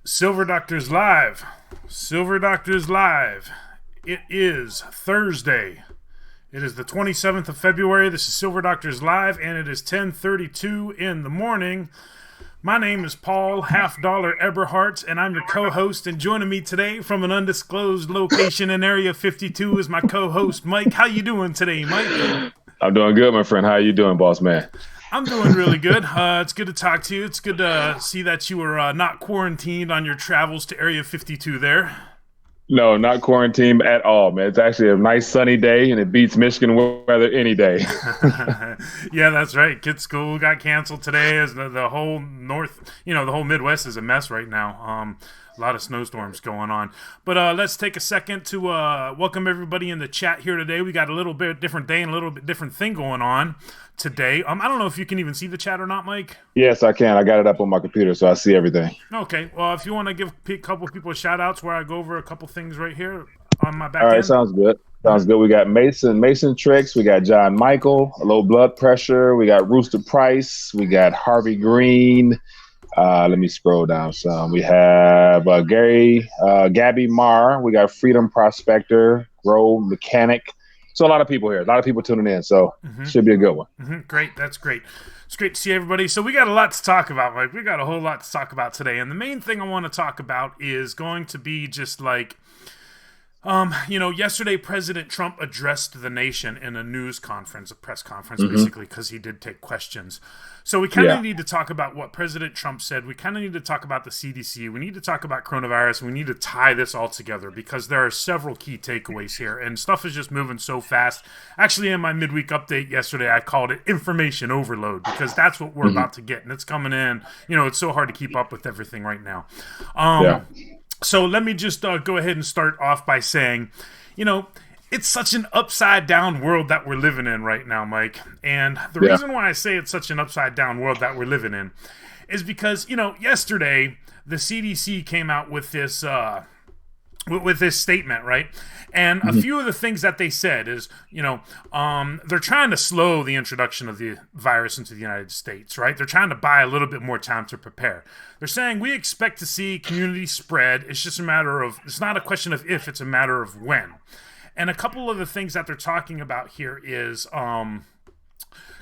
Silver Doctors Live. Silver Doctors Live. It is Thursday. It is the 27th of February. This is Silver Doctors Live, and it is 10:32 in the morning. My name is Paul Half Dollar Eberhardt, and I'm your co-host. And joining me today from an undisclosed location in Area 52 is my co-host, Mike. How you doing today, Mike? I'm doing good, my friend. How you doing, boss man? I'm doing really good. It's good to talk to you. It's good to see that you were not quarantined on your travels to Area 52 there. No, not quarantine at all, man. It's actually a nice sunny day, and it beats Michigan weather any day. Yeah, that's right. Kids' school got canceled today. As the whole north, the whole Midwest is a mess right now. A lot of snowstorms going on. But let's take a second to welcome everybody in the chat here today. We got a little bit different day and a little bit different thing going on today. I don't know if you can even see the chat or not, Mike. Yes, I can. I got it up on my computer, so I see everything. Okay. Well, if you want to give a couple people shout outs where I go over a couple things right here on my back All right, end. sounds good. Sounds good. We got Mason Tricks. We got John Michael, low blood pressure. We got Rooster Price. We got Harvey Green. Let me scroll down some. We have Gabby Marr. We got Freedom Prospector, Grow Mechanic. So a lot of people here, a lot of people tuning in. So should be a good one. Great. That's great. It's great to see everybody. So we got a lot to talk about, Mike. We got a whole lot to talk about today. And the main thing I want to talk about is going to be just like, yesterday President Trump addressed the nation in a news conference, a press conference, basically, because he did take questions. So we kind of need to talk about what President Trump said. We kind of need to talk about the CDC. We need to talk about coronavirus. We need to tie this all together because there are several key takeaways here, and stuff is just moving so fast. Actually, in my midweek update yesterday, I called it information overload because that's what we're about to get, and it's coming in. It's so hard to keep up with everything right now. So let me just go ahead and start off by saying, it's such an upside-down world that we're living in right now, Mike. And the reason why I say it's such an upside-down world that we're living in is because, yesterday the CDC came out with this statement, right? And a few of the things that they said is, they're trying to slow the introduction of the virus into the United States, right? They're trying to buy a little bit more time to prepare. They're saying we expect to see community spread. It's just it's not a question of if, it's a matter of when. And a couple of the things that they're talking about here is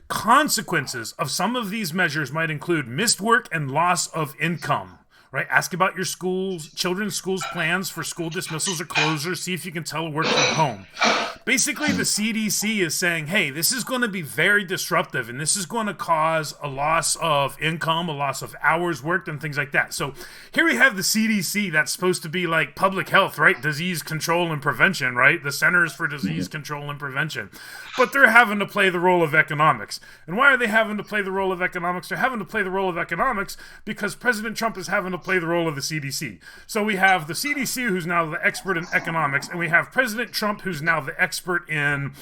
consequences of some of these measures might include missed work and loss of income. Right? Ask about your children's schools plans for school dismissals or closures. See if you can telework from home. Basically, the CDC is saying, hey, this is going to be very disruptive, and this is going to cause a loss of income, a loss of hours worked, and things like that. So here we have the CDC that's supposed to be like public health, right? Disease control and prevention, right? The Centers for Disease Control and Prevention. But they're having to play the role of economics. And why are they having to play the role of economics? They're having to play the role of economics because President Trump is having to play the role of the CDC. So we have the CDC, who's now the expert in economics, and we have President Trump, who's now the expert in,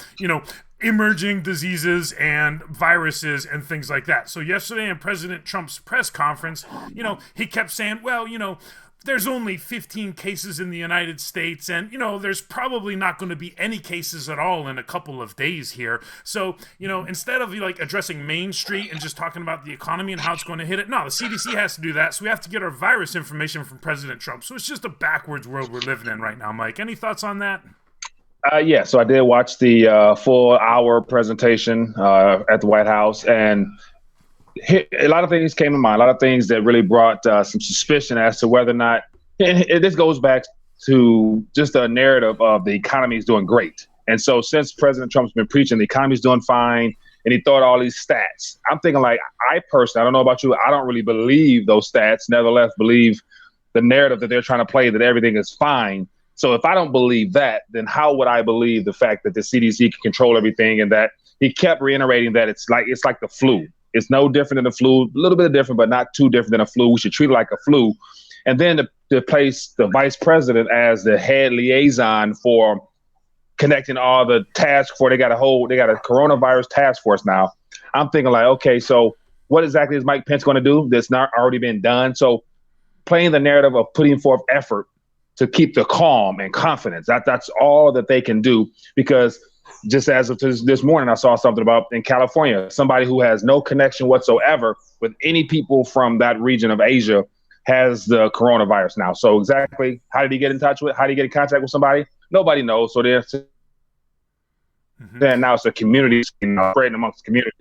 emerging diseases and viruses and things like that. So yesterday in President Trump's press conference, he kept saying, well, there's only 15 cases in the United States, and, there's probably not going to be any cases at all in a couple of days here. So, instead of addressing Main Street and just talking about the economy and how it's going to hit it, no, the CDC has to do that. So we have to get our virus information from President Trump. So it's just a backwards world we're living in right now, Mike. Any thoughts on that? So I did watch the full hour presentation at the White House, and a lot of things came to mind, a lot of things that really brought some suspicion as to whether or not, this goes back to just the narrative of the economy is doing great. And so since President Trump's been preaching the economy is doing fine, and he thought all these stats, I'm thinking I personally, I don't know about you, I don't really believe those stats, nevertheless believe the narrative that they're trying to play that everything is fine. So if I don't believe that, then how would I believe the fact that the CDC can control everything, and that he kept reiterating that it's like the flu. It's no different than the flu, a little bit different, but not too different than a flu. We should treat it like a flu. And then to place the vice president as the head liaison for connecting all the task force. They got a coronavirus task force now. I'm thinking okay, so what exactly is Mike Pence going to do that's not already been done? So playing the narrative of putting forth effort to keep the calm and confidence. That's all that they can do, because just as of this morning, I saw something about in California, somebody who has no connection whatsoever with any people from that region of Asia has the coronavirus now. So exactly how did he get in contact with somebody? Nobody knows. So then now it's a community spreading amongst the community.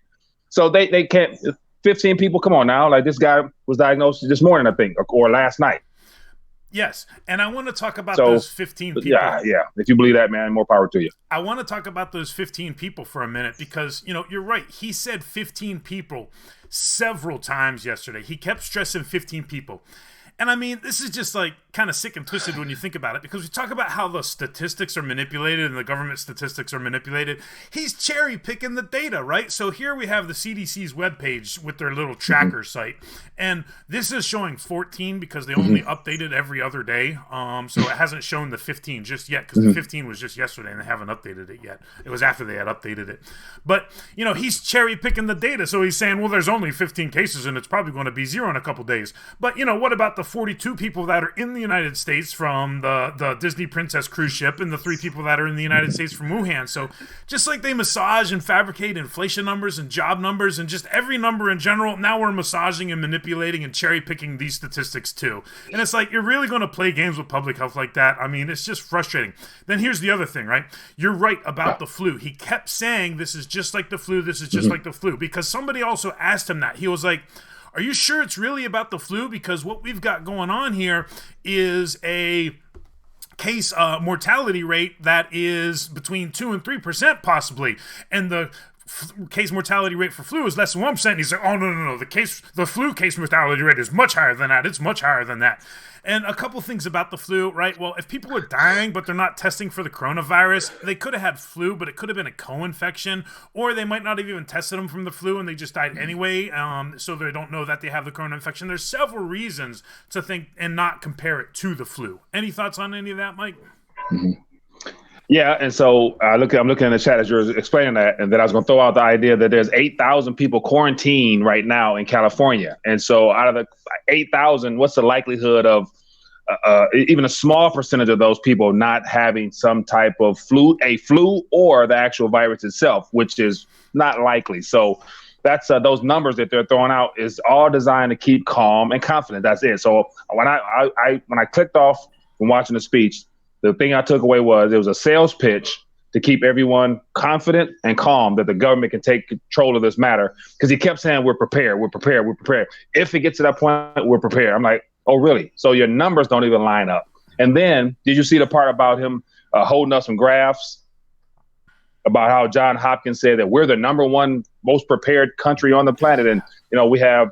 So they can't. 15 people. Come on now. Like, this guy was diagnosed this morning, I think, or last night. Yes, and I want to talk about those 15 people. Yeah. If you believe that, man, more power to you. I want to talk about those 15 people for a minute because, you're right. He said 15 people several times yesterday. He kept stressing 15 people. And I mean, this is just like kind of sick and twisted when you think about it, because we talk about how the statistics are manipulated and the government statistics are manipulated. He's cherry picking the data, right? So here we have the CDC's webpage with their little tracker site. And this is showing 14 because they only update it every other day. So it hasn't shown the 15 just yet, because the 15 was just yesterday and they haven't updated it yet. It was after they had updated it. But, he's cherry picking the data. So he's saying, well, there's only 15 cases and it's probably going to be 0 in a couple days. But, what about the 42 people that are in the United States from the Disney Princess cruise ship and the 3 people that are in the United States from Wuhan? So just like they massage and fabricate inflation numbers and job numbers and just every number in general, now we're massaging and manipulating and cherry picking these statistics too. And it's like, you're really going to play games with public health like that? I mean, it's just frustrating. Then here's the other thing, right? You're right about the flu. He kept saying, this is just like the flu, this is just like the flu, because somebody also asked him that. He was like, are you sure it's really about the flu? Because what we've got going on here is a case mortality rate that is between 2 and 3% possibly. And the case mortality rate for flu is less than 1%. And he's like, oh, no. The flu case mortality rate is much higher than that. It's much higher than that. And a couple things about the flu, right? Well, if people are dying, but they're not testing for the coronavirus, they could have had flu, but it could have been a co-infection, or they might not have even tested them from the flu and they just died anyway, so they don't know that they have the corona infection. There's several reasons to think and not compare it to the flu. Any thoughts on any of that, Mike? Yeah, and so I'm looking in the chat as you're explaining that, and then I was going to throw out the idea that there's 8,000 people quarantined right now in California, and so out of the 8,000, what's the likelihood of even a small percentage of those people not having some type of flu or the actual virus itself, which is not likely. So that's those numbers that they're throwing out is all designed to keep calm and confident. That's it. So when I clicked off from watching the speech, the thing I took away was it was a sales pitch to keep everyone confident and calm that the government can take control of this matter. Because he kept saying, we're prepared. If it gets to that point, we're prepared. I'm like, oh, really? So your numbers don't even line up. And then did you see the part about him holding up some graphs about how John Hopkins said that we're the number one most prepared country on the planet? And, we have,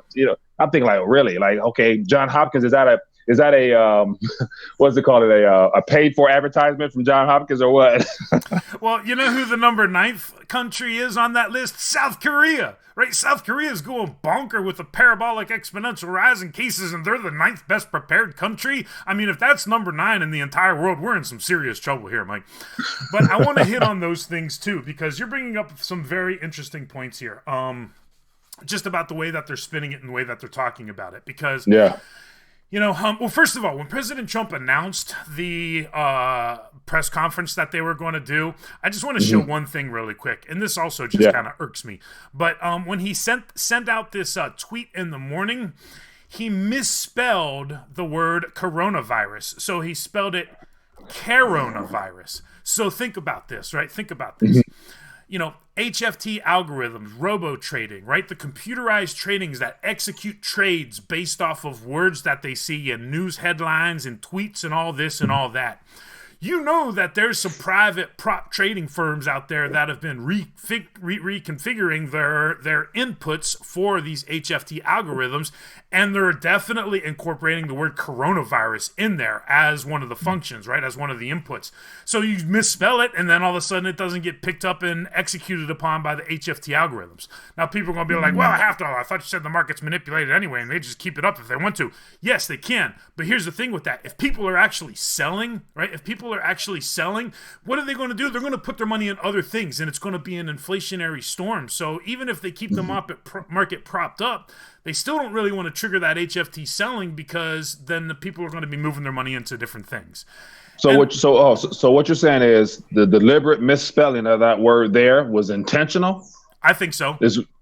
I'm thinking like, really? Like, okay, John Hopkins, is that a what's it called? A paid for advertisement from John Hopkins or what? Well, you know who the number 9th country is on that list? South Korea, right? South Korea is going bonker with a parabolic exponential rise in cases, and they're the 9th best prepared country. I mean, if that's number 9 in the entire world, we're in some serious trouble here, Mike. But I want to hit on those things too, because you're bringing up some very interesting points here. Just about the way that they're spinning it and the way that they're talking about it, because well, first of all, when President Trump announced the press conference that they were going to do, I just want to show one thing really quick, and this also just kind of irks me. But when he sent out this tweet in the morning, he misspelled the word coronavirus. So he spelled it coronavirus. So think about this, right? Think about this. HFT algorithms, robo-trading, right? The computerized tradings that execute trades based off of words that they see in news headlines and tweets and all this and all that. You know that there's some private prop trading firms out there that have been reconfiguring their inputs for these HFT algorithms, and they're definitely incorporating the word coronavirus in there as one of the functions, right, as one of the inputs. So you misspell it, and then all of a sudden it doesn't get picked up and executed upon by the HFT algorithms. Now people are going to be like, well, I thought you said the market's manipulated anyway, and they just keep it up if they want to. Yes, they can, but here's the thing with that. If people are actually selling, right, what are they going to do? They're going to put their money in other things, and it's going to be an inflationary storm. So even if they keep the market propped up, they still don't really want to trigger that HFT selling, because then the people are going to be moving their money into different things. So what you're saying is the deliberate misspelling of that word there was intentional? I think so.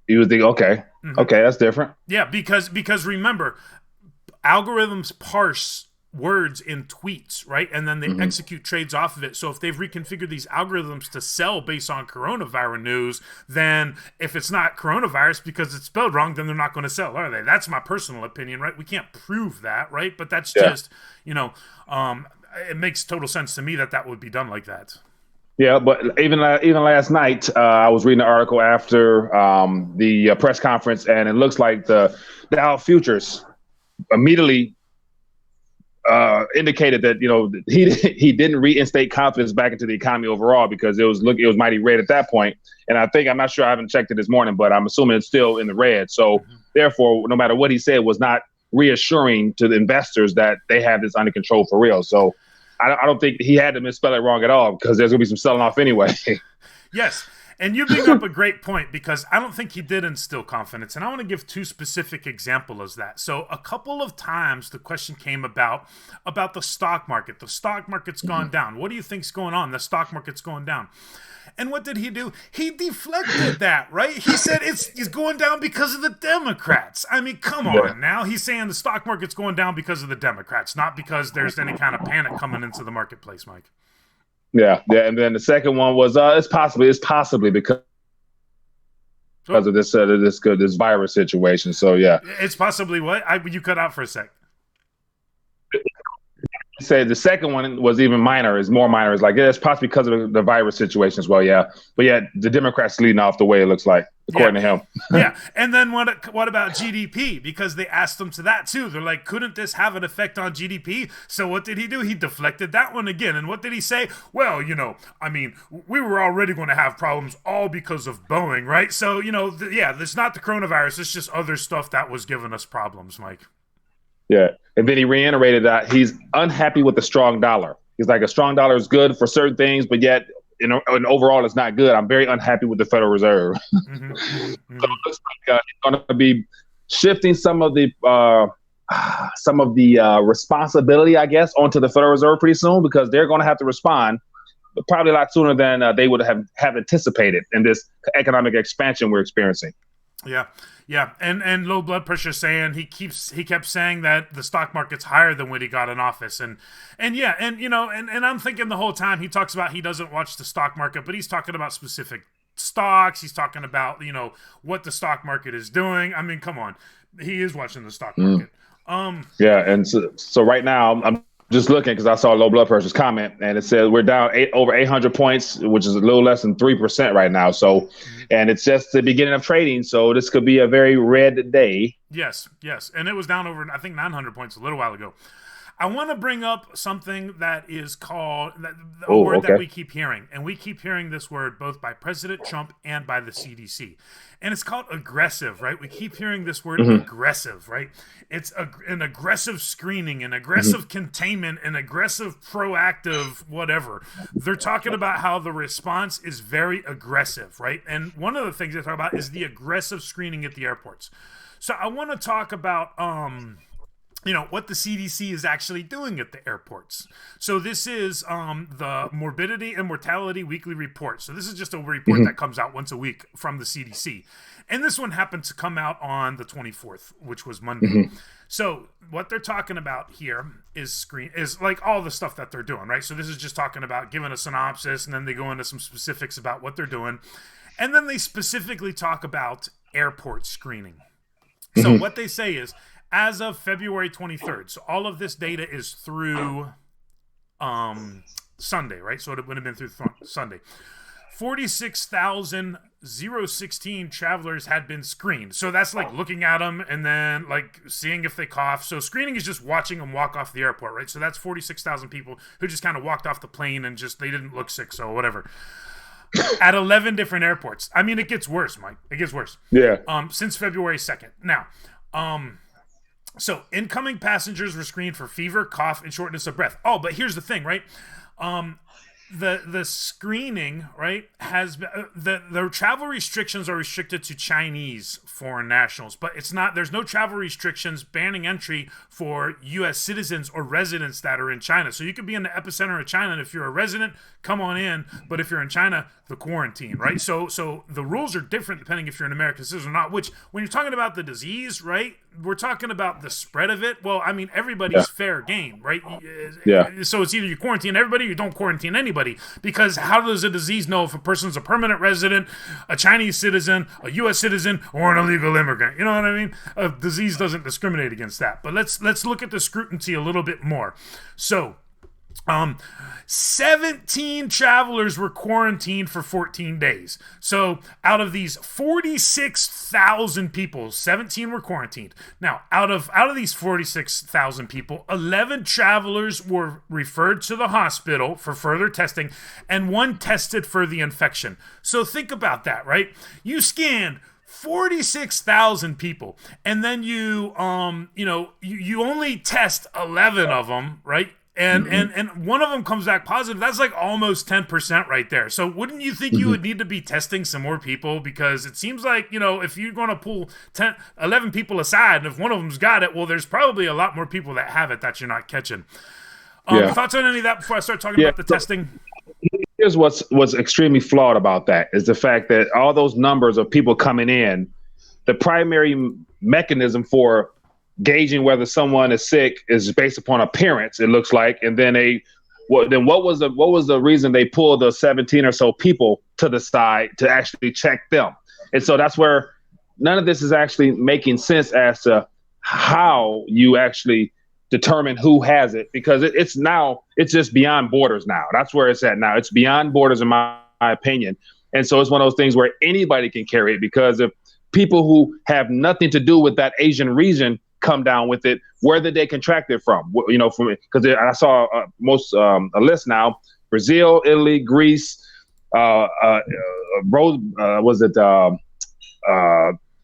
You would think, okay, that's different. Yeah, because remember, algorithms parse words in tweets, right? And then they Mm-hmm. execute trades off of it. So if they've reconfigured these algorithms to sell based on coronavirus news, then if it's not coronavirus because it's spelled wrong, then they're not going to sell, are they? That's my personal opinion, right? We can't prove that, right? But that's Yeah. just, it makes total sense to me that that would be done like that. Yeah, but even last night, I was reading an article after the press conference, and it looks like the Dow futures immediately indicated that he didn't reinstate confidence back into the economy overall because it was mighty red at that point. And I'm not sure, I haven't checked it this morning, but I'm assuming it's still in the red. So therefore, no matter what he said, was not reassuring to the investors that they have this under control for real. So I don't think he had to misspell it wrong at all because there's going to be some selling off anyway. Yes. And you bring up a great point because I don't think he did instill confidence. And I want to give two specific examples of that. So a couple of times the question came about the stock market. The stock market's gone down. What do you think's going on? The stock market's going down. And what did he do? He deflected that, right? He said it's going down because of the Democrats. I mean, come on now. He's saying the stock market's going down because of the Democrats, not because there's any kind of panic coming into the marketplace, Mike. Yeah. And then the second one was it's possibly because of this virus situation. So yeah, it's possibly what you cut out for a sec. Say the second one was even minor. Is more minor. It's like it's possibly because of the virus situation as well. Yeah, but yeah, the Democrats leading off the way. It looks like, according to him. Yeah, and then what about GDP? Because they asked him to that too. They're like, couldn't this have an effect on GDP? So what did he do? He deflected that one again. And what did he say? Well, we were already going to have problems all because of Boeing, right? So it's not the coronavirus. It's just other stuff that was giving us problems, Mike. Yeah. And then he reiterated that he's unhappy with the strong dollar. He's like, a strong dollar is good for certain things, but yet, and overall, it's not good. I'm very unhappy with the Federal Reserve. Mm-hmm. So it looks like he's going to be shifting some of the responsibility, I guess, onto the Federal Reserve pretty soon because they're going to have to respond, but probably a lot sooner than they would have anticipated in this economic expansion we're experiencing. Yeah, and low blood pressure saying he kept saying that the stock market's higher than when he got in office, and I'm thinking the whole time he talks about he doesn't watch the stock market, but he's talking about specific stocks. He's talking about what the stock market is doing. I mean, come on, he is watching the stock market. Yeah, and so right now I'm just looking because I saw low blood pressure's comment, and it says we're down over 800 points, which is a little less than 3% right now. So, and it's just the beginning of trading, so this could be a very red day. Yes, and it was down over, I think, 900 points a little while ago. I want to bring up something that is called a word that we keep hearing, and we keep hearing this word both by President Trump and by the CDC, and it's called aggressive, right? We keep hearing this word aggressive, right? It's an aggressive screening, an aggressive containment, an aggressive proactive whatever. They're talking about how the response is very aggressive, right? And one of the things they talk about is the aggressive screening at the airports. So I want to talk about what the CDC is actually doing at the airports. So this is the Morbidity and Mortality Weekly Report. So this is just a report that comes out once a week from the CDC. And this one happened to come out on the 24th, which was Monday. So what they're talking about here is like all the stuff that they're doing, right? So this is just talking about giving a synopsis, and then they go into some specifics about what they're doing. And then they specifically talk about airport screening. So what they say is, as of February 23rd, so all of this data is through Sunday, right? So it would have been through Sunday. 46,016 travelers had been screened. So that's like looking at them and then like seeing if they cough. So screening is just watching them walk off the airport, right? So that's 46,000 people who just kind of walked off the plane and just they didn't look sick, so whatever. At 11 different airports. I mean, it gets worse, Mike. It gets worse. Yeah. Since February 2nd. Now, so incoming passengers were screened for fever, cough, and shortness of breath. Oh, but here's the thing, right? The screening, right, has the travel restrictions are restricted to Chinese foreign nationals, but it's not. There's no travel restrictions banning entry for U.S. citizens or residents that are in China. So you could be in the epicenter of China, and if you're a resident, come on in. But if you're in China, the quarantine, right? So the rules are different depending if you're an American citizen or not. Which, when you're talking about the disease, right, we're talking about the spread of it. Well, I mean, everybody's fair game, right? So it's either you quarantine everybody or you don't quarantine anybody. Because how does a disease know if a person's a permanent resident, a Chinese citizen, a U.S. citizen, or an illegal immigrant? You know what I mean? A disease doesn't discriminate against that. But let's look at the scrutiny a little bit more. So 17 travelers were quarantined for 14 days. So out of these 46,000 people, 17 were quarantined. Now, out of these 46,000 people, 11 travelers were referred to the hospital for further testing, and 1 tested for the infection. So think about that, right? You scanned 46,000 people, and then you only test 11 of them, right? And one of them comes back positive. That's like almost 10% right there. So wouldn't you think you would need to be testing some more people? Because it seems like, if you're going to pull 11 people aside, and if one of them's got it, well, there's probably a lot more people that have it that you're not catching. Thoughts on any of that before I start talking about the testing? Here's what's extremely flawed about that is the fact that all those numbers of people coming in, the primary mechanism for gauging whether someone is sick is based upon appearance, it looks like, and then what was the reason they pulled the 17 or so people to the side to actually check them? And so that's where none of this is actually making sense as to how you actually determine who has it, because it's just beyond borders now. That's where it's at now. It's beyond borders, in my opinion. And so it's one of those things where anybody can carry it, because if people who have nothing to do with that Asian region come down with it, where did they contract it from? Because I saw a list now: Brazil, Italy, Greece, a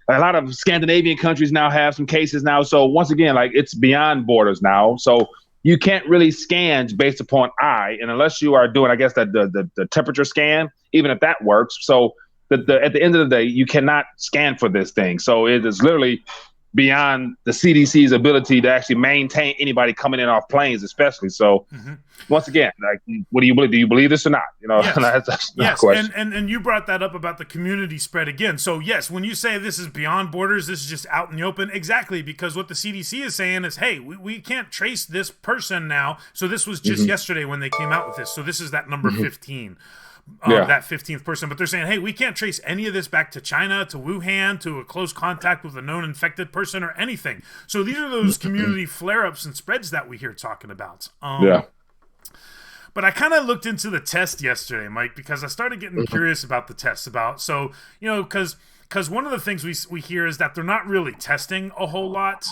lot of Scandinavian countries now have some cases now. So once again, like, it's beyond borders now. So you can't really scan based upon eye, and unless you are doing, I guess, the temperature scan, even if that works. So at the end of the day, you cannot scan for this thing. So it is literally beyond the CDC's ability to actually maintain anybody coming in off planes, especially. So once again, like, what do you believe? Do you believe this or not? Yes. That's yes. question. And you brought that up about the community spread again. So yes, when you say this is beyond borders, this is just out in the open. Exactly. Because what the CDC is saying is, hey, we can't trace this person now. So this was just yesterday when they came out with this. So this is that number 15. That 15th person, but they're saying, hey, we can't trace any of this back to China, to Wuhan, to a close contact with a known infected person or anything. So these are those community flare-ups and spreads that we hear talking about. But I kind of looked into the test yesterday, Mike, because I started getting curious about the test. Because one of the things we hear is that they're not really testing a whole lot,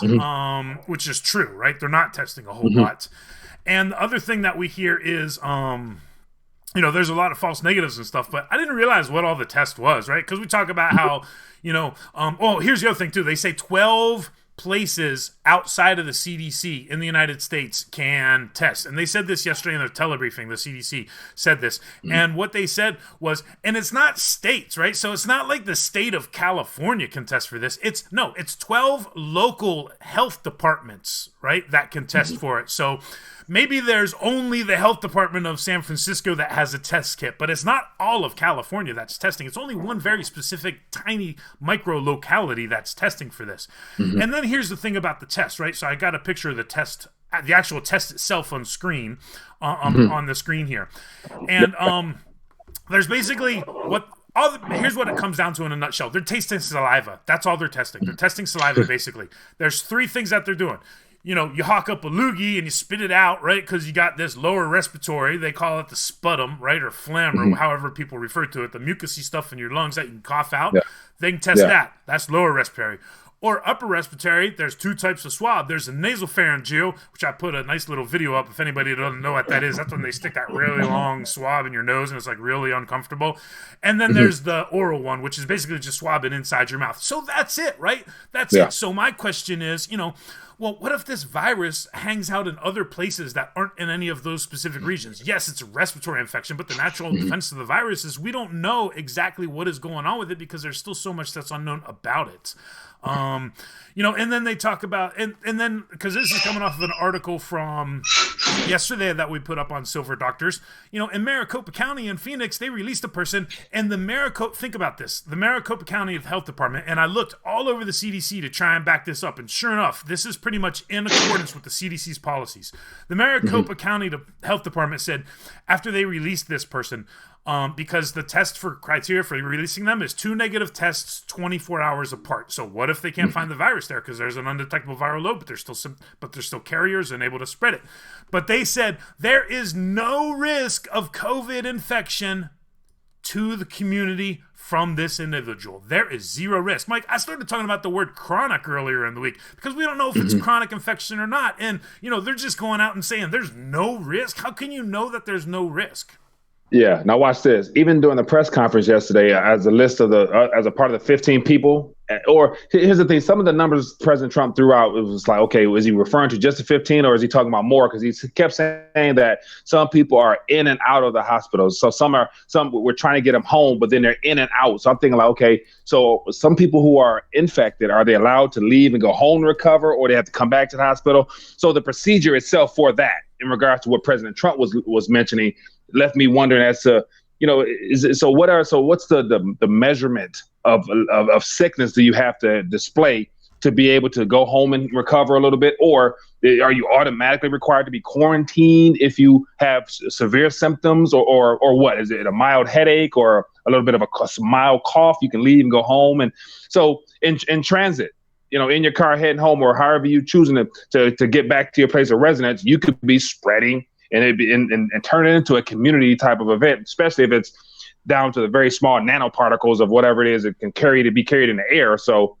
which is true, right? They're not testing a whole lot. And the other thing that we hear is there's a lot of false negatives and stuff, but I didn't realize what all the test was, right? Because we talk about how, here's the other thing too. They say 12 places outside of the CDC in the United States can test. And they said this yesterday in their telebriefing. The CDC said this. And what they said was, and it's not states, right? So it's not like the state of California can test for this. It's 12 local health departments, right, that can test for it. So maybe there's only the health department of San Francisco that has a test kit, but it's not all of California that's testing. It's only one very specific, tiny micro locality that's testing for this. And then here's the thing about the test, right? So I got a picture of the test, the actual test itself on screen, on the screen here. And there's basically here's what it comes down to in a nutshell. They're tasting saliva. That's all they're testing. They're testing saliva, basically. There's 3 things that they're doing. You hawk up a loogie and you spit it out, right? Because you got this lower respiratory. They call it the sputum, right? Or phlegm, or however people refer to it. The mucousy stuff in your lungs that you can cough out. They can test that. That's lower respiratory. Or upper respiratory, there's 2 types of swab. There's a nasopharyngeal, which I put a nice little video up if anybody doesn't know what that is. That's when they stick that really long swab in your nose and it's like really uncomfortable. And then there's the oral one, which is basically just swabbing inside your mouth. So that's it, right? That's it. So my question is, well, what if this virus hangs out in other places that aren't in any of those specific regions? Yes, it's a respiratory infection, but the natural defense of the virus is we don't know exactly what is going on with it because there's still so much that's unknown about it. And then they talk about, and then, because this is coming off of an article from yesterday that we put up on Silver Doctors, in Maricopa County in Phoenix, they released a person, and think about this, the Maricopa County Health Department, and I looked all over the CDC to try and back this up, and sure enough, this is pretty much in accordance with the CDC's policies. The Maricopa County Health Department said after they released this person, because the test for criteria for releasing them is 2 negative tests 24 hours apart. So what if they can't find the virus there because there's an undetectable viral load, but they're still carriers and able to spread it. But they said there is no risk of COVID infection to the community from this individual. There is zero risk. Mike, I started talking about the word chronic earlier in the week because we don't know if it's chronic infection or not. And, they're just going out and saying there's no risk. How can you know that there's no risk? Yeah. Now watch this. Even during the press conference yesterday, as a part of the 15 people, or here's the thing, some of the numbers President Trump threw out, it was like, okay, was he referring to just the 15 or is he talking about more? Because he kept saying that some people are in and out of the hospitals. So some we're trying to get them home, but then they're in and out. So I'm thinking like, okay, so some people who are infected, are they allowed to leave and go home to recover, or they have to come back to the hospital? So the procedure itself for that, in regards to what President Trump was mentioning, left me wondering as to, what's the measurement of sickness do you have to display to be able to go home and recover a little bit? Or are you automatically required to be quarantined if you have severe symptoms, or what? Is it a mild headache or a little bit of a mild cough? You can leave and go home. And so in transit, in your car heading home, or however you choosing to get back to your place of residence, you could be spreading and turn it into a community type of event, especially if it's down to the very small nanoparticles of whatever it is it can be carried in the air. So,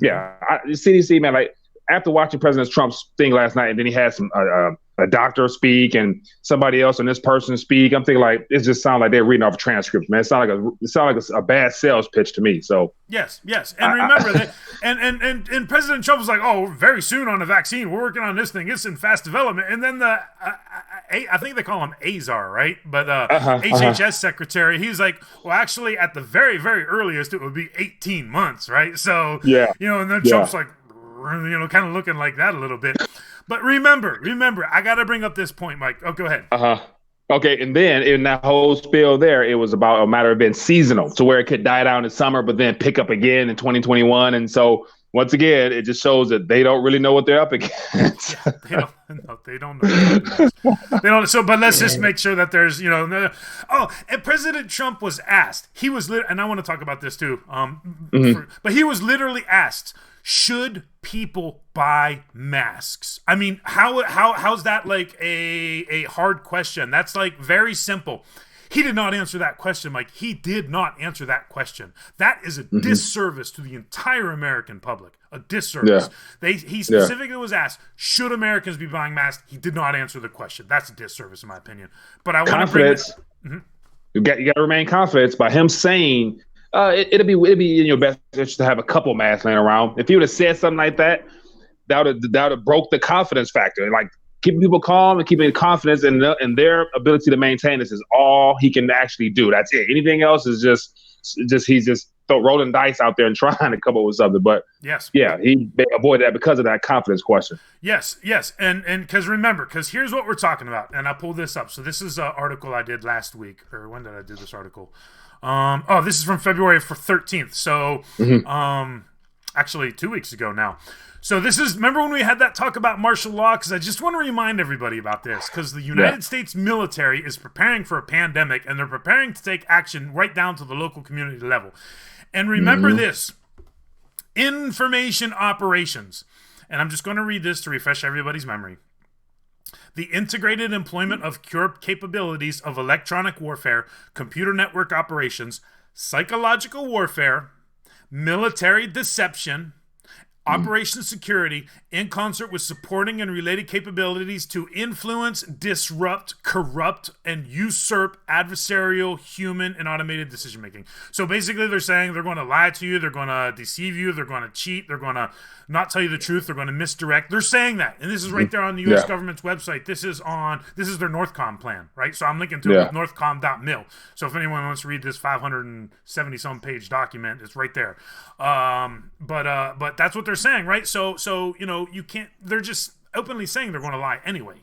CDC, man, like after watching President Trump's thing last night, and then he had a doctor speak and somebody else and this person speak, I'm thinking like, it just sounds like they're reading off a transcript, man. It sounds like a bad sales pitch to me. So yes. And remember that, and President Trump was like, oh, very soon on the vaccine, we're working on this thing. It's in fast development. And then I think they call him Azar, right? But HHS secretary, he's like, well, actually, at the very, very earliest, it would be 18 months, right? So, and then Trump's like, kind of looking like that a little bit. But remember, I got to bring up this point, Mike. Oh, go ahead. Okay, and then in that whole spiel there, it was about a matter of being seasonal, to where it could die down in summer, but then pick up again in 2021. And so, once again, it just shows that they don't really know what they're up against. They don't know. They don't. So, but let's just make sure that there's, and President Trump was asked. He was, and I want to talk about this too. But he was literally asked, should people buy masks? I mean, how's that like a hard question? That's like very simple. He did not answer that question, Mike. He did not answer that question. That is a disservice to the entire American public. A disservice. Yeah. He specifically was asked, should Americans be buying masks? He did not answer the question. That's a disservice in my opinion. But I want to bring it. You got to remain confident by him saying, it'd be in your best interest to have a couple masks laying around. If he would have said something like that, that would have broke the confidence factor. Like, keeping people calm and keeping confidence in their ability to maintain this is all he can actually do. That's it. Anything else is just he's just rolling dice out there and trying to come up with something. But he avoided that because of that confidence question. Yes, and because here's what we're talking about, and I pulled this up. So this is an article I did last week, or when did I do this article? This is from February 13th. So actually 2 weeks ago now. So remember when we had that talk about martial law? Because I just want to remind everybody about this, because the United States military is preparing for a pandemic, and they're preparing to take action right down to the local community level. And remember this, information operations. And I'm just going to read this to refresh everybody's memory. The integrated employment of capabilities of electronic warfare, computer network operations, psychological warfare, military deception, Operation security, in concert with supporting and related capabilities to influence, disrupt, corrupt, and usurp adversarial, human, and automated decision-making. So basically they're saying they're going to lie to you, they're going to deceive you, they're going to cheat, they're going to not tell you the truth, they're going to misdirect. They're saying that. And this is right there on the U.S. government's website. This is their Northcom plan, right? So I'm linking to it with northcom.mil. So if anyone wants to read this 570-some page document, it's right there. But that's what they're saying, right? So you can't, they're just openly saying they're going to lie anyway.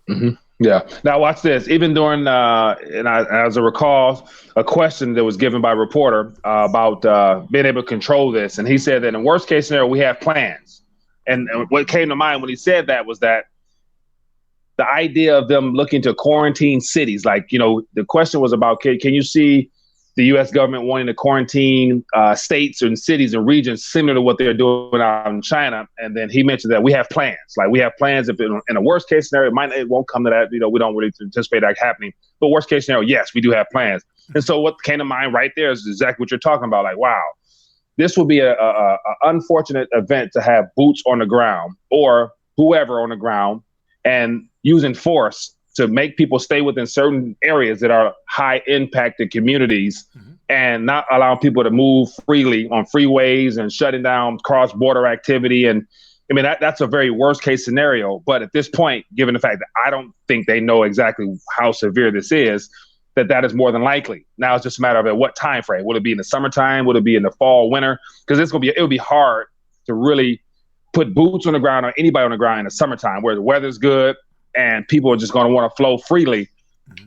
Hmm. Yeah. Now watch this. Even during, as I recall, a question that was given by a reporter about being able to control this, and he said that in worst case scenario we have plans. And what came to mind when he said that was that the idea of them looking to quarantine cities, like the question was about can you see the U.S. government wanting to quarantine states and cities and regions similar to what they're doing out in China. And then he mentioned that we have plans. Like we have plans if in a worst case scenario, it won't come to that. We don't really anticipate that happening. But worst case scenario, yes, we do have plans. And so what came to mind right there is exactly what you're talking about. Like, wow, this would be a unfortunate event to have boots on the ground or whoever on the ground and using force to make people stay within certain areas that are high impacted communities and not allowing people to move freely on freeways and shutting down cross border activity. And I mean, that's a very worst case scenario. But at this point, given the fact that I don't think they know exactly how severe this is, that is more than likely. Now it's just a matter of at what time frame. Will it be in the summertime? Will it be in the fall, winter? Because it'll be hard to really put boots on the ground or anybody on the ground in the summertime where the weather's good and people are just going to want to flow freely.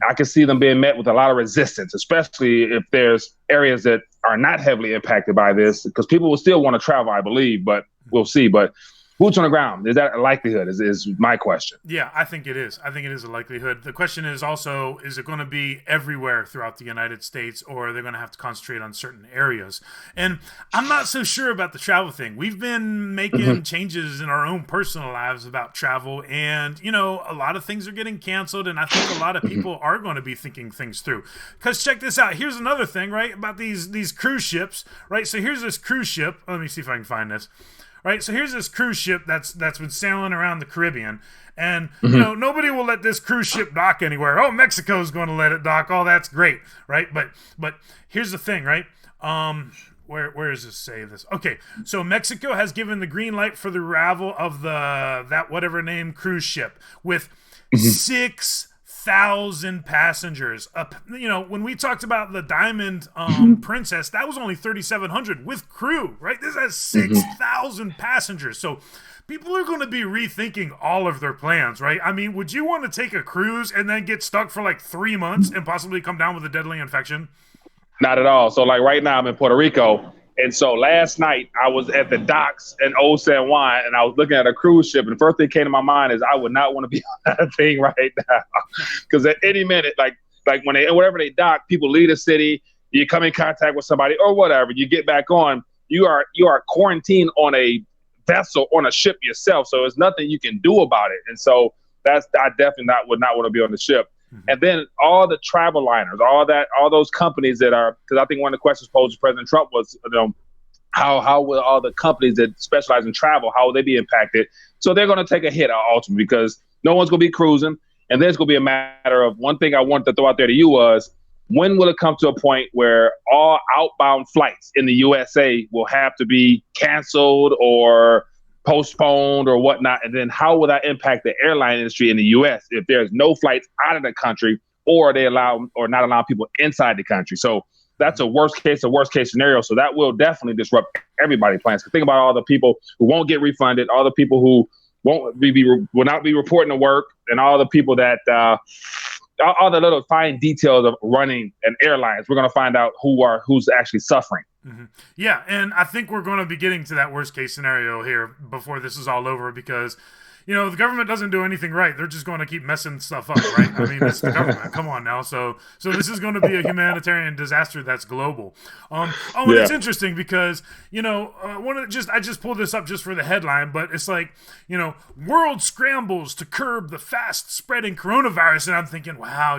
I can see them being met with a lot of resistance, especially if there's areas that are not heavily impacted by this, because people will still want to travel, I believe, but we'll see. But boots on the ground, is that a likelihood is my question. Yeah, I think it is. I think it is a likelihood. The question is also, is it going to be everywhere throughout the United States, or are they going to have to concentrate on certain areas? And I'm not so sure about the travel thing. We've been making changes in our own personal lives about travel, and, a lot of things are getting canceled, and I think a lot of people are going to be thinking things through. Because check this out. Here's another thing, right, about these cruise ships, right? So here's this cruise ship. Let me see if I can find this. Right, so here's this cruise ship that's been sailing around the Caribbean, and nobody will let this cruise ship dock anywhere. Oh, Mexico's going to let it dock. Oh, that's great, right? But here's the thing, right? Where does this say this? Okay, so Mexico has given the green light for the arrival of that whatever name cruise ship with 6,000 passengers. When we talked about the Diamond Princess, that was only 3,700 with crew, right? This has 6,000 passengers. So people are going to be rethinking all of their plans, right? I mean, would you want to take a cruise and then get stuck for like 3 months and possibly come down with a deadly infection? Not at all. So like right now I'm in Puerto Rico. And so last night I was at the docks in Old San Juan and I was looking at a cruise ship. And the first thing that came to my mind is I would not want to be on that thing right now. Because at any minute, like whenever they dock, people leave the city, you come in contact with somebody or whatever, you get back on, you are quarantined on a vessel, on a ship yourself. So there's nothing you can do about it. And so I definitely would not want to be on the ship. And then all the travel liners, all those companies that are, because I think one of the questions posed to President Trump was, how will all the companies that specialize in travel, how will they be impacted? So they're going to take a hit ultimately because no one's going to be cruising. And then it's going to be a matter of one thing I wanted to throw out there to you was, when will it come to a point where all outbound flights in the USA will have to be canceled or postponed or whatnot? And then how will that impact the airline industry in the US if there's no flights out of the country or they allow or not allow people inside the country? So that's a worst case scenario. So that will definitely disrupt everybody's plans. Think about all the people who won't get refunded, all the people who will not be reporting to work, and all the people that all the little fine details of running an airlines. We're going to find out who's actually suffering. Yeah, and I think we're going to be getting to that worst case scenario here before this is all over because, the government doesn't do anything right. They're just going to keep messing stuff up, right? I mean, it's the government. Come on now. So this is going to be a humanitarian disaster that's global. It's interesting because, I just pulled this up just for the headline, but it's like, world scrambles to curb the fast spreading coronavirus. And I'm thinking, wow,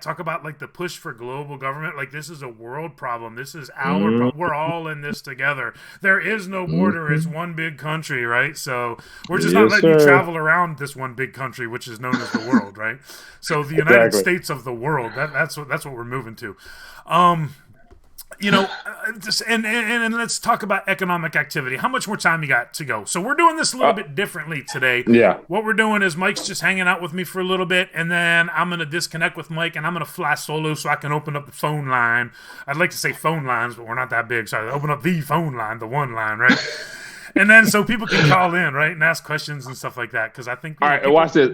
talk about like the push for global government. Like this is a world problem. This is our problem. We're all in this together. There is no border. It's one big country, right? So we're just not letting you travel around this one big country, which is known as the world, right? So the United States of the world. That's what we're moving to. And let's talk about economic activity. How much more time you got to go? So we're doing this a little bit differently today. Yeah. What we're doing is Mike's just hanging out with me for a little bit, and then I'm going to disconnect with Mike, and I'm going to fly solo so I can open up the phone line. I'd like to say phone lines, but we're not that big, so I open up the phone line, the one line, right? And then so people can call in, right, and ask questions and stuff like that. Because I think. All right, watch this.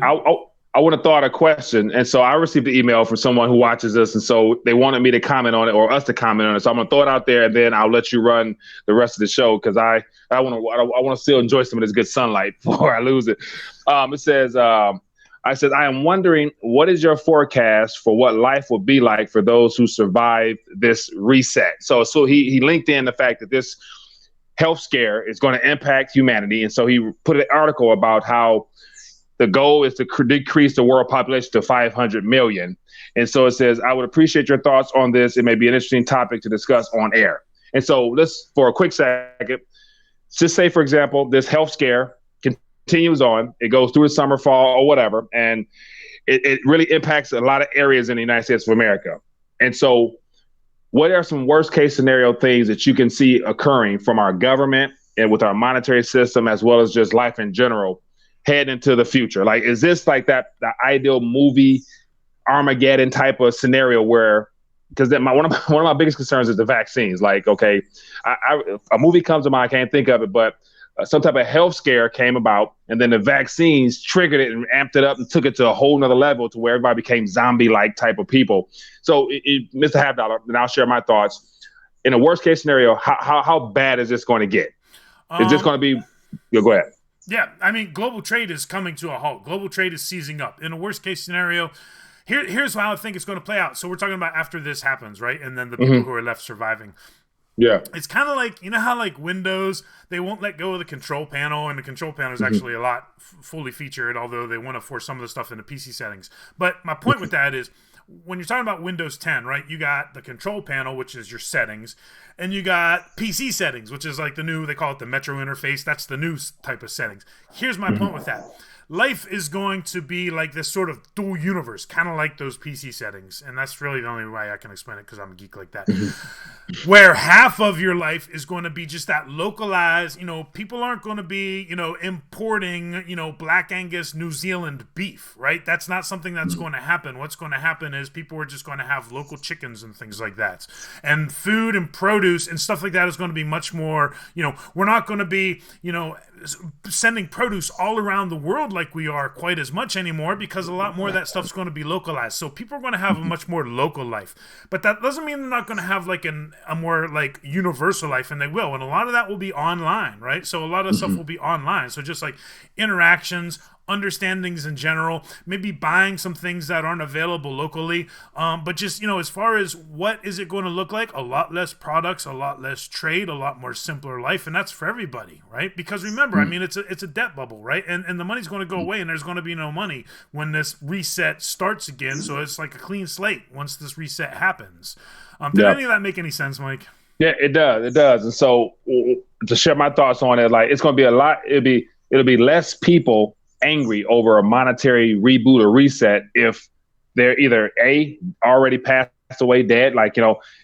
I want to throw out a question. And so I received an email from someone who watches this. And so they wanted me to comment on it, or us to comment on it. So I'm going to throw it out there, and then I'll let you run the rest of the show, because I want to still enjoy some of this good sunlight before I lose it. It says, I am wondering, what is your forecast for what life will be like for those who survive this reset? So he linked in the fact that this health scare is going to impact humanity. And so he put an article about how the goal is to decrease the world population to 500 million. And so it says, I would appreciate your thoughts on this. It may be an interesting topic to discuss on air. And so let's, for a quick second, just say, for example, this health scare continues on. It goes through the summer, fall, or whatever. And it really impacts a lot of areas in the United States of America. And so what are some worst case scenario things that you can see occurring from our government and with our monetary system, as well as just life in general, head into the future? Like, is this like the ideal movie Armageddon type of scenario where, because one of my biggest concerns is the vaccines. Like, okay, a movie comes to mind, I can't think of it, but some type of health scare came about, and then the vaccines triggered it and amped it up and took it to a whole nother level to where everybody became zombie-like type of people. So, Mr. Halfdollar, and I'll share my thoughts. In a worst case scenario, how bad is this going to get? Is this going to be? Go ahead. Yeah, I mean, global trade is coming to a halt. Global trade is seizing up. In a worst case scenario, here's how I think it's going to play out. So we're talking about after this happens, right? And then the people who are left surviving. Yeah. It's kind of like, you know how like Windows, they won't let go of the control panel, and the control panel is actually a lot fully featured, although they want to force some of the stuff into PC settings. But my point with that is, when you're talking about Windows 10, right, you got the control panel, which is your settings, and you got PC settings, which is like the new, they call it the Metro interface. That's the new type of settings. Here's my point with that. Life is going to be like this sort of dual universe, kind of like those PC settings. And that's really the only way I can explain it, because I'm a geek like that. Where half of your life is going to be just that localized, people aren't going to be, importing, Black Angus New Zealand beef, right? That's not something that's going to happen. What's going to happen is people are just going to have local chickens and things like that. And food and produce and stuff like that is going to be much more, we're not going to be, sending produce all around the world like we are quite as much anymore, because a lot more of that stuff's going to be localized. So people are going to have a much more local life. But that doesn't mean they're not going to have like a more like universal life, and they will. And a lot of that will be online, right? So a lot of stuff will be online. So just like interactions, understandings in general, maybe buying some things that aren't available locally. But just, as far as what is it going to look like, a lot less products, a lot less trade, a lot more simpler life. And that's for everybody, right? Because remember, I mean, it's a debt bubble, right? And the money's going to go away, and there's going to be no money when this reset starts again. So it's like a clean slate once this reset happens. Did any of that make any sense, Mike? Yeah, it does. It does. And so to share my thoughts on it, like, it's going to be a lot. It'll be less people angry over a monetary reboot or reset if they're either already passed away, dead,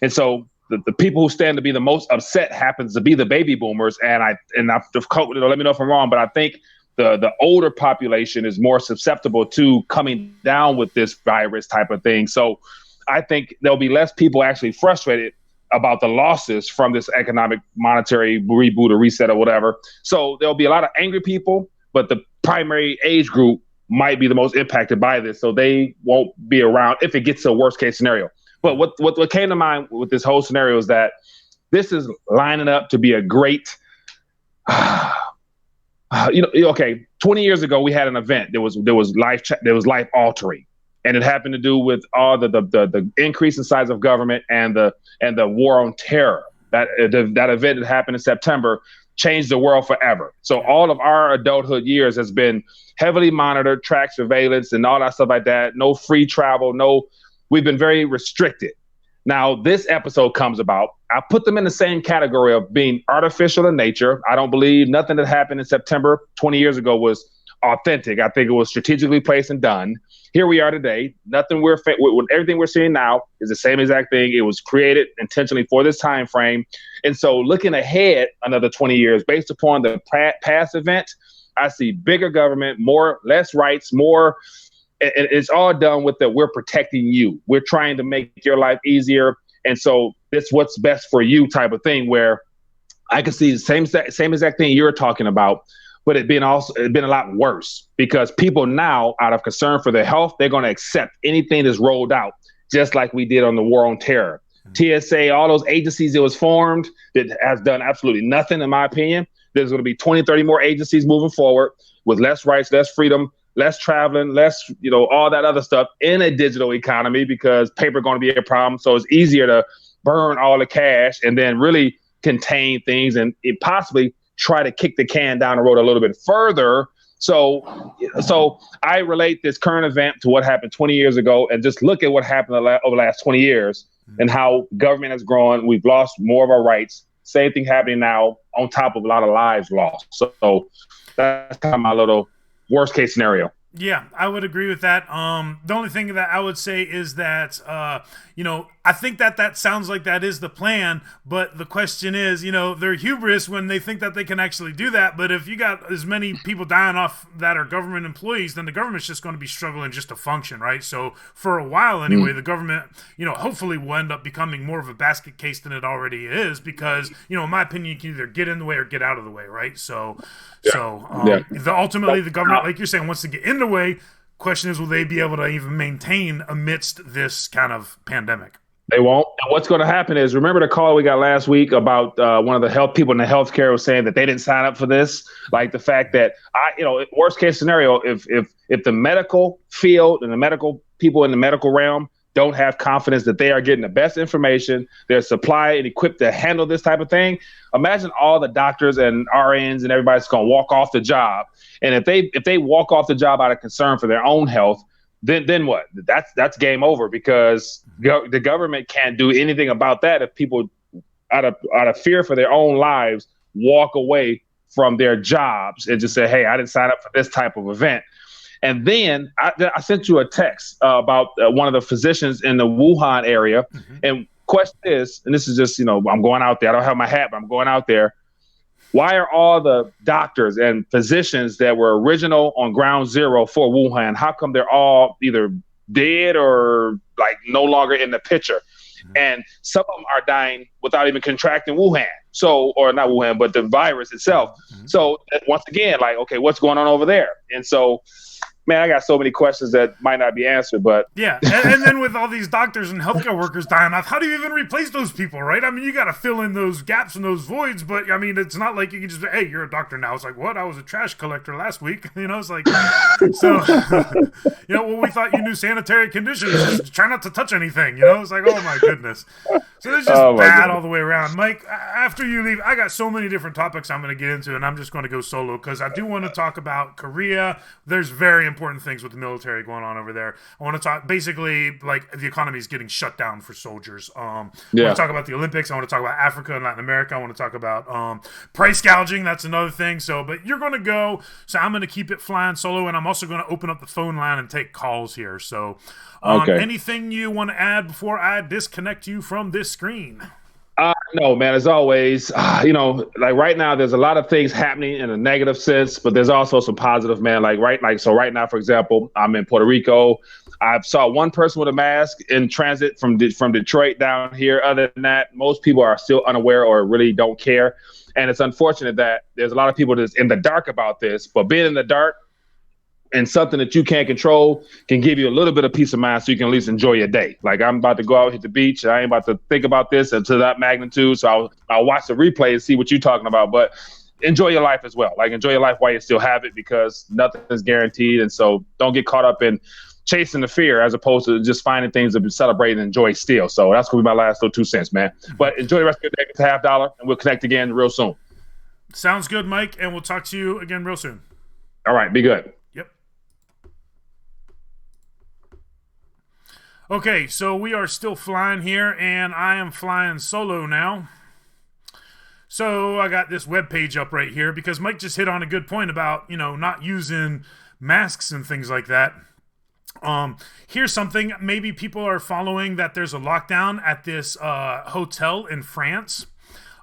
and so the people who stand to be the most upset happens to be the baby boomers. And let me know if I'm wrong, but I think the older population is more susceptible to coming down with this virus type of thing. So I think there'll be less people actually frustrated about the losses from this economic monetary reboot or reset or whatever. So there'll be a lot of angry people, but the primary age group might be the most impacted by this. So they won't be around if it gets to a worst case scenario. But what came to mind with this whole scenario is that this is lining up to be a great, okay, 20 years ago, we had an event that was life altering. And it happened to do with all the increase in size of government and the war on terror. That event that happened in September changed the world forever. So all of our adulthood years has been heavily monitored, tracked, surveillance, and all that stuff like that. No free travel. We've been very restricted. Now this episode comes about. I put them in the same category of being artificial in nature. I don't believe nothing that happened in September 20 years ago was authentic. I think it was strategically placed and done. Here we are today. Everything we're seeing now is the same exact thing. It was created intentionally for this time frame. And so looking ahead another 20 years, based upon the past event, I see bigger government, less rights, more. And it's all done with we're protecting you. We're trying to make your life easier. And so it's what's best for you type of thing, where I can see the same exact thing you're talking about. but it's been a lot worse because people now, out of concern for their health, they're going to accept anything that's rolled out, just like we did on the war on terror. TSA, all those agencies that was formed that has done absolutely nothing, in my opinion. There's going to be 20, 30 more agencies moving forward with less rights, less freedom, less traveling, less, all that other stuff in a digital economy because paper going to be a problem. So it's easier to burn all the cash and then really contain things and possibly try to kick the can down the road a little bit further. So I relate this current event to what happened 20 years ago and just look at what happened over the last 20 years and how government has grown. We've lost more of our rights. Same thing happening now on top of a lot of lives lost. So that's kind of my little worst case scenario. Yeah, I would agree with that. The only thing that I would say is that, I think that sounds like that is the plan, but the question is, they're hubris when they think that they can actually do that. But if you got as many people dying off that are government employees, then the government's just going to be struggling just to function, right? So for a while anyway, the government, hopefully will end up becoming more of a basket case than it already is because, in my opinion, you can either get in the way or get out of the way, right? Ultimately the government, like you're saying, wants to get in the way. Question is, will they be able to even maintain amidst this kind of pandemic? They won't. And what's going to happen is, remember the call we got last week about one of the health people in the healthcare was saying that they didn't sign up for this. Like the fact that worst case scenario, if the medical field and the medical people in the medical realm don't have confidence that they are getting the best information, they're supplied and equipped to handle this type of thing. Imagine all the doctors and RNs and everybody's going to walk off the job. And if they walk off the job out of concern for their own health, then what? That's game over because the government can't do anything about that if people out of fear for their own lives walk away from their jobs and just say, hey, I didn't sign up for this type of event. And then I sent you a text about one of the physicians in the Wuhan area. Mm-hmm. And question is, and this is just, I'm going out there. I don't have my hat, but I'm going out there. Why are all the doctors and physicians that were original on ground zero for Wuhan, how come they're all either dead or like no longer in the picture? Mm-hmm. And some of them are dying without even contracting Wuhan. So, or not Wuhan, but the virus itself. Mm-hmm. So once again, like, okay, what's going on over there? And so, man, I got so many questions that might not be answered, but yeah. And then with all these doctors and healthcare workers dying off, how do you even replace those people, right? I mean, you got to fill in those gaps and those voids, but I mean, it's not like you can just say, hey, you're a doctor now. It's like, what? I was a trash collector last week. It's like, so, well, we thought you knew sanitary conditions. Just try not to touch anything, It's like, oh my goodness. So it's just bad all the way around. Mike, after you leave, I got so many different topics I'm going to get into, and I'm just going to go solo because I do want to talk about Korea. There's very important things with the military going on over there. I want to talk basically like the economy is getting shut down for soldiers. I want to talk about the Olympics. I want to talk about Africa and Latin America. I want to talk about price gouging. That's another thing. So, but you're going to go. So I'm going to keep it flying solo, and I'm also going to open up the phone line and take calls here. So, anything you want to add before I disconnect you from this screen? No, man, as always, like right now, there's a lot of things happening in a negative sense, but there's also some positive, man. Right now, for example, I'm in Puerto Rico. I saw one person with a mask in transit from Detroit down here. Other than that, most people are still unaware or really don't care. And it's unfortunate that there's a lot of people that's in the dark about this, but being in the dark and something that you can't control can give you a little bit of peace of mind so you can at least enjoy your day. Like I'm about to go out, hit the beach. I ain't about to think about this to that magnitude. So I'll watch the replay and see what you're talking about. But enjoy your life as well. Like enjoy your life while you still have it because nothing is guaranteed. And so don't get caught up in chasing the fear as opposed to just finding things to celebrate and enjoy still. So that's going to be my last little 2 cents, man. But enjoy the rest of your day. It's $50, and we'll connect again real soon. Sounds good, Mike. And we'll talk to you again real soon. All right. Be good. Okay, so we are still flying here, and I am flying solo now. So I got this webpage up right here because Mike just hit on a good point about, not using masks and things like that. Here's something maybe people are following that there's a lockdown at this hotel in France.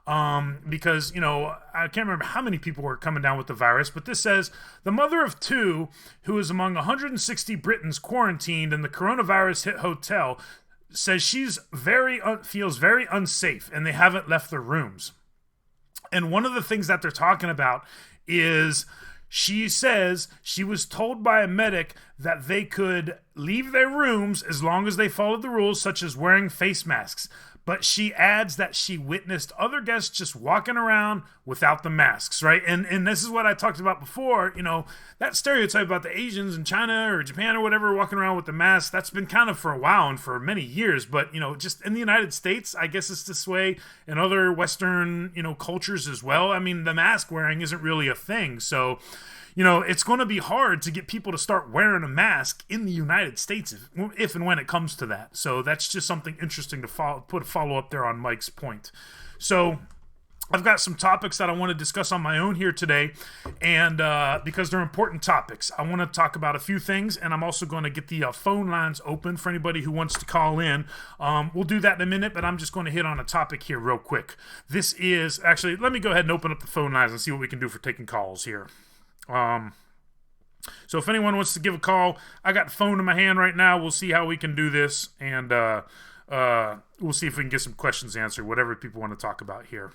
Because, I can't remember how many people were coming down with the virus, but this says the mother of two who is among 160 Britons quarantined in the coronavirus hit hotel says she's feels very unsafe and they haven't left their rooms. And one of the things that they're talking about is She says she was told by a medic that they could leave their rooms as long as they followed the rules, such as wearing face masks. But she adds that she witnessed other guests just walking around without the masks, right? And this is what I talked about before, that stereotype about the Asians in China or Japan or whatever walking around with the mask, that's been kind of for a while and for many years. But, just in the United States, I guess it's this way. In other Western, cultures as well. I mean, the mask wearing isn't really a thing. So, it's going to be hard to get people to start wearing a mask in the United States if and when it comes to that. So that's just something interesting to put a follow up there on Mike's point. So I've got some topics that I want to discuss on my own here today, and because they're important topics, I want to talk about a few things, and I'm also going to get the phone lines open for anybody who wants to call in. We'll do that in a minute, but I'm just going to hit on a topic here real quick. This is actually, let me go ahead and open up the phone lines and see what we can do for taking calls here. So if anyone wants to give a call, I got the phone in my hand right now. We'll see how we can do this, and we'll see if we can get some questions answered, whatever people want to talk about here.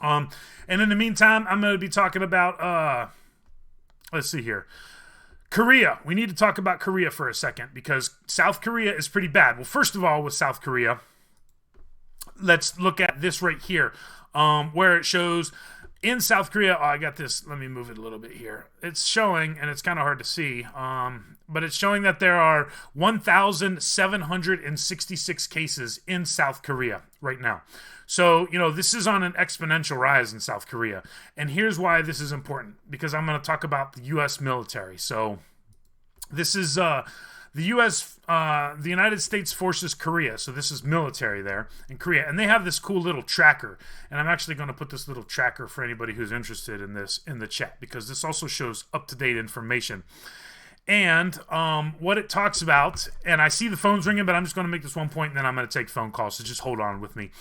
And in the meantime, I'm going to be talking about, let's see here, Korea. We need to talk about Korea for a second because South Korea is pretty bad. Well, first of all, with South Korea, let's look at this right here, where it shows in South Korea. I got this. Let me move it a little bit here. It's showing, and it's kind of hard to see, but it's showing that there are 1,766 cases in South Korea right now. So, this is on an exponential rise in South Korea. And here's why this is important, because I'm going to talk about the U.S. military. So, this is the United States Forces Korea. So this is military there in Korea. And they have this cool little tracker. And I'm actually going to put this little tracker for anybody who's interested in this in the chat, because this also shows up-to-date information. And what it talks about, and I see the phones ringing, but I'm just going to make this one point, and then I'm going to take phone calls. So just hold on with me.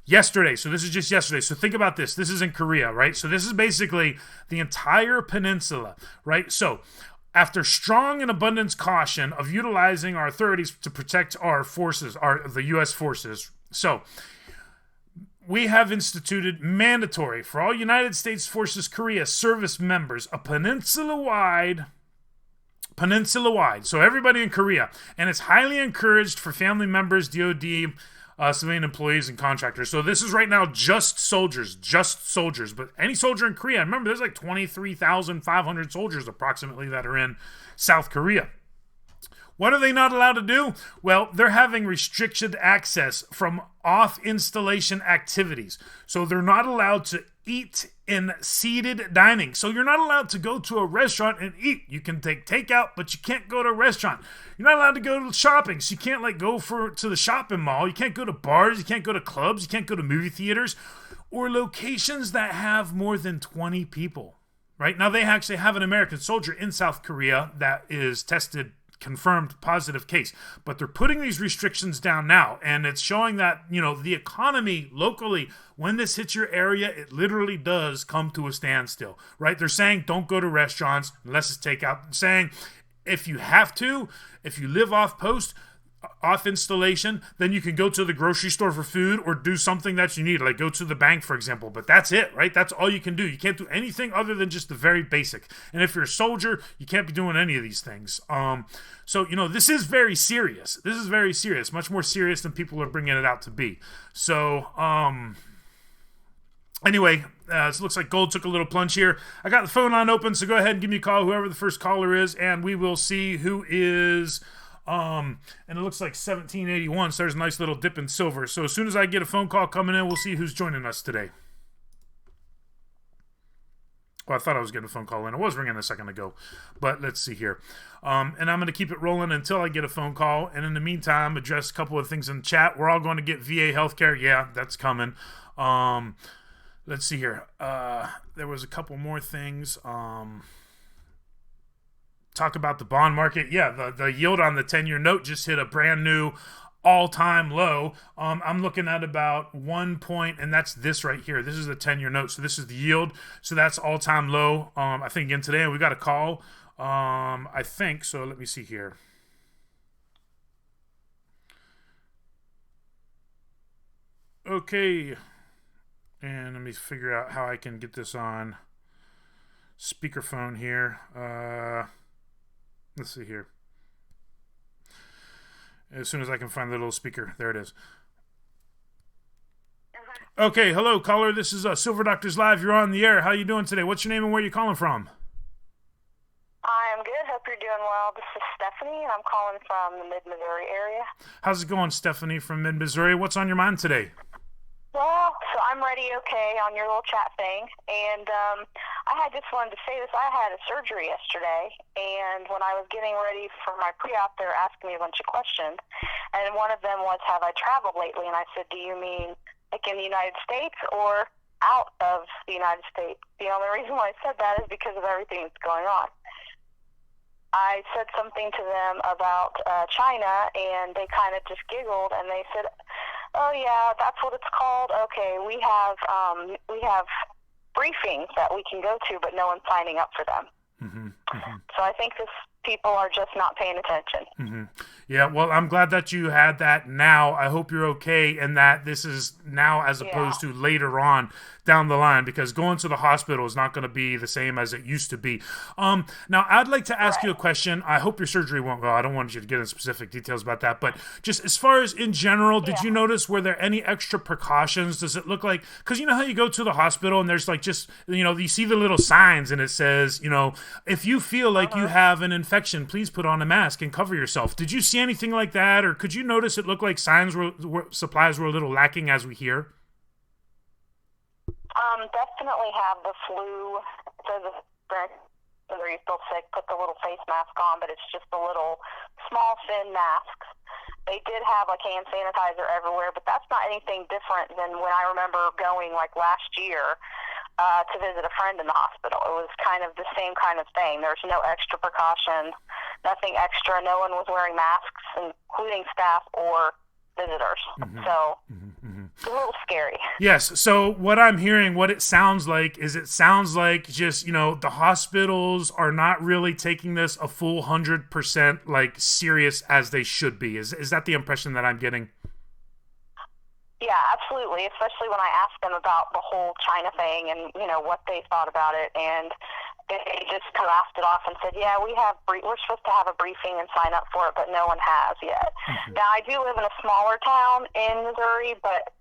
Yesterday, so this is just yesterday. So think about this. This is in Korea, right? So this is basically the entire peninsula, right? So after strong and abundant caution of utilizing our authorities to protect our forces, the U.S. forces, so we have instituted mandatory for all United States Forces Korea service members a peninsula-wide, so everybody in Korea, and it's highly encouraged for family members, DOD, civilian employees and contractors. So this is right now just soldiers, but any soldier in Korea, remember there's like 23,500 soldiers approximately that are in South Korea. What are they not allowed to do? Well, they're having restricted access from off-installation activities. So they're not allowed to eat in seated dining. So you're not allowed to go to a restaurant and eat. You can take takeout, but you can't go to a restaurant. You're not allowed to go to shopping. So you can't go to the shopping mall. You can't go to bars. You can't go to clubs. You can't go to movie theaters or locations that have more than 20 people. Right? Now they actually have an American soldier in South Korea that is confirmed positive case, but they're putting these restrictions down now, and it's showing that the economy locally, when this hits your area, it literally does come to a standstill, right? They're saying don't go to restaurants unless it's takeout. They're saying if you live off post, off installation, then you can go to the grocery store for food or do something that you need, like go to the bank, for example. But that's it, right? That's all you can do. You can't do anything other than just the very basic. And if you're a soldier, you can't be doing any of these things. So this is very serious. This is very serious, much more serious than people are bringing it out to be. So, anyway, it looks like gold took a little plunge here. I got the phone line open, so go ahead and give me a call, whoever the first caller is, and we will see who is... and it looks like 1781, so there's a nice little dip in silver. So as soon as I get a phone call coming in, we'll see who's joining us today. Well, I thought I was getting a phone call in. It was ringing a second ago, but let's see here. And I'm going to keep it rolling until I get a phone call. And in the meantime, address a couple of things in the chat. We're all going to get VA healthcare. Yeah, that's coming. Let's see here. There was a couple more things. Talk about the bond market. Yeah, the yield on the 10-year note just hit a brand new all-time low. I'm looking at about 1 point, and that's this right here. This is the 10-year note, so this is the yield. So that's all-time low. I think again today we got a call. I think so. Let me see here. Okay, and let me figure out how I can get this on speakerphone here. Let's see here. As soon as I can find the little speaker, there it is. Okay, hello caller. This is Silver Doctors Live. You're on the air. How you doing today? What's your name and where are you calling from? I'm good. Hope you're doing well. This is Stephanie, and I'm calling from the Mid-Missouri area. How's it going, Stephanie from Mid-Missouri? What's on your mind today? Well, so I'm ready, okay, on your little chat thing, and I had just wanted to say this. I had a surgery yesterday, and when I was getting ready for my pre-op, they were asking me a bunch of questions, and one of them was, have I traveled lately? And I said, do you mean like in the United States or out of the United States? The only reason why I said that is because of everything that's going on. I said something to them about China, and they kind of just giggled, and they said, "Oh yeah, that's what it's called. Okay, we have briefings that we can go to, but no one's signing up for them." Mm-hmm, mm-hmm. So I think people are just not paying attention. Mm-hmm. Yeah, well, I'm glad that you had that now. I hope you're okay and that this is now as opposed to later on down the line, because going to the hospital is not going to be the same as it used to be. Now, I'd like to ask you a question. I hope your surgery went well. I don't want you to get into specific details about that, but just as far as in general, did you notice, were there any extra precautions? Does it look like, because you know how you go to the hospital and there's like just, you see the little signs and it says, if you feel like you have an infection, please put on a mask and cover yourself. Did you see anything like that, or could you notice it looked like supplies were a little lacking as we hear? Definitely have the flu. So whether you feel sick, put the little face mask on, but it's just the little small thin masks. They did have like hand sanitizer everywhere, but that's not anything different than when I remember going like last year to visit a friend in the hospital. It was kind of the same kind of thing. There's no extra precautions, nothing extra. No one was wearing masks, including staff or visitors. Mm-hmm. So mm-hmm. it's a little scary. Yes. So what I'm hearing, what it sounds like just, the hospitals are not really taking this a full 100% like serious as they should be. Is that the impression that I'm getting? Yeah, absolutely, especially when I asked them about the whole China thing and, what they thought about it, and they just laughed it off and said, yeah, we're supposed to have a briefing and sign up for it, but no one has yet. Mm-hmm. Now, I do live in a smaller town in Missouri, but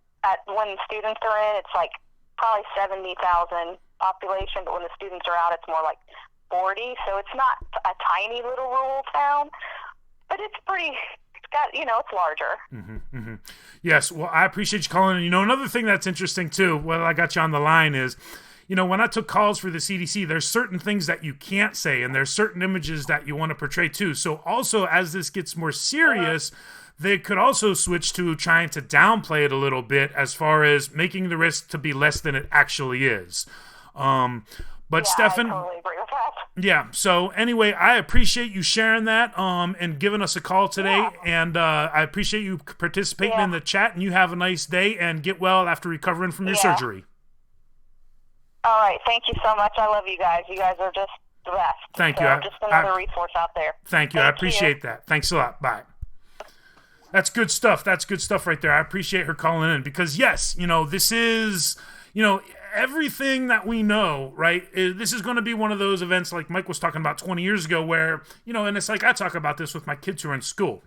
when the students are in, it's like probably 70,000 population, but when the students are out, it's more like 40, so it's not a tiny little rural town, but it's pretty... it's larger. Mm-hmm, mm-hmm. Yes, well, I appreciate you calling. Another thing that's interesting too, while I got you on the line, is, when I took calls for the CDC, there's certain things that you can't say, and there's certain images that you want to portray too. So also, as this gets more serious, they could also switch to trying to downplay it a little bit as far as making the risk to be less than it actually is. But Stefan, I totally agree with that. Yeah. So anyway, I appreciate you sharing that and giving us a call today, and I appreciate you participating in the chat. And you have a nice day and get well after recovering from your surgery. All right. Thank you so much. I love you guys. You guys are just the best. Thank you. Just another resource out there. Thank you. I appreciate that. Thanks a lot. Bye. That's good stuff. That's good stuff right there. I appreciate her calling in because yes, this is, everything that we know, right? This is going to be one of those events like Mike was talking about 20 years ago where, and it's like I talk about this with my kids who are in school.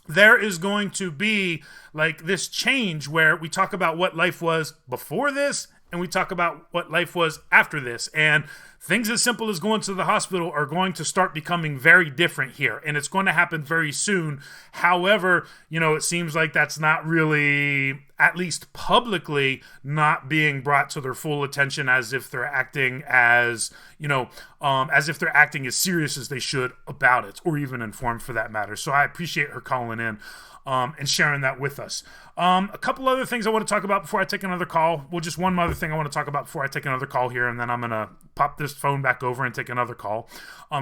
There is going to be like this change where we talk about what life was before this and we talk about what life was after this. And things as simple as going to the hospital are going to start becoming very different here. And it's going to happen very soon. However, it seems like that's not really, at least publicly, not being brought to their full attention as if they're acting as serious as they should about it, or even informed for that matter. So I appreciate her calling in and sharing that with us. A couple other things I want to talk about before I take another call. Well, just one other thing I want to talk about before I take another call here, and then I'm going to pop this phone back over and take another call.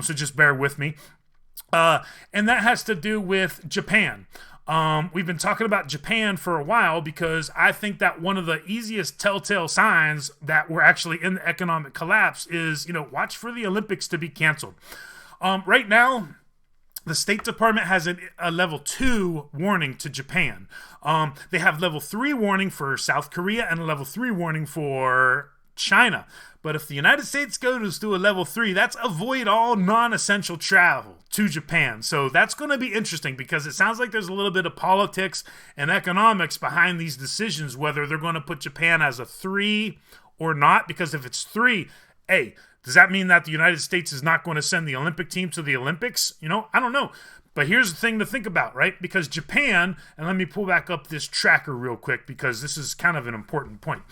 So just bear with me. And that has to do with Japan. We've been talking about Japan for a while because I think that one of the easiest telltale signs that we're actually in the economic collapse is, watch for the Olympics to be canceled. Right now, the State Department has a level 2 warning to Japan. They have level 3 warning for South Korea and a level 3 warning for China. But if the United States goes to a level 3, that's avoid all non-essential travel to Japan. So that's going to be interesting because it sounds like there's a little bit of politics and economics behind these decisions, whether they're going to put Japan as a 3 or not. Because if it's 3, hey, does that mean that the United States is not going to send the Olympic team to the Olympics? I don't know. But here's the thing to think about, right? Because Japan, and let me pull back up this tracker real quick because this is kind of an important point.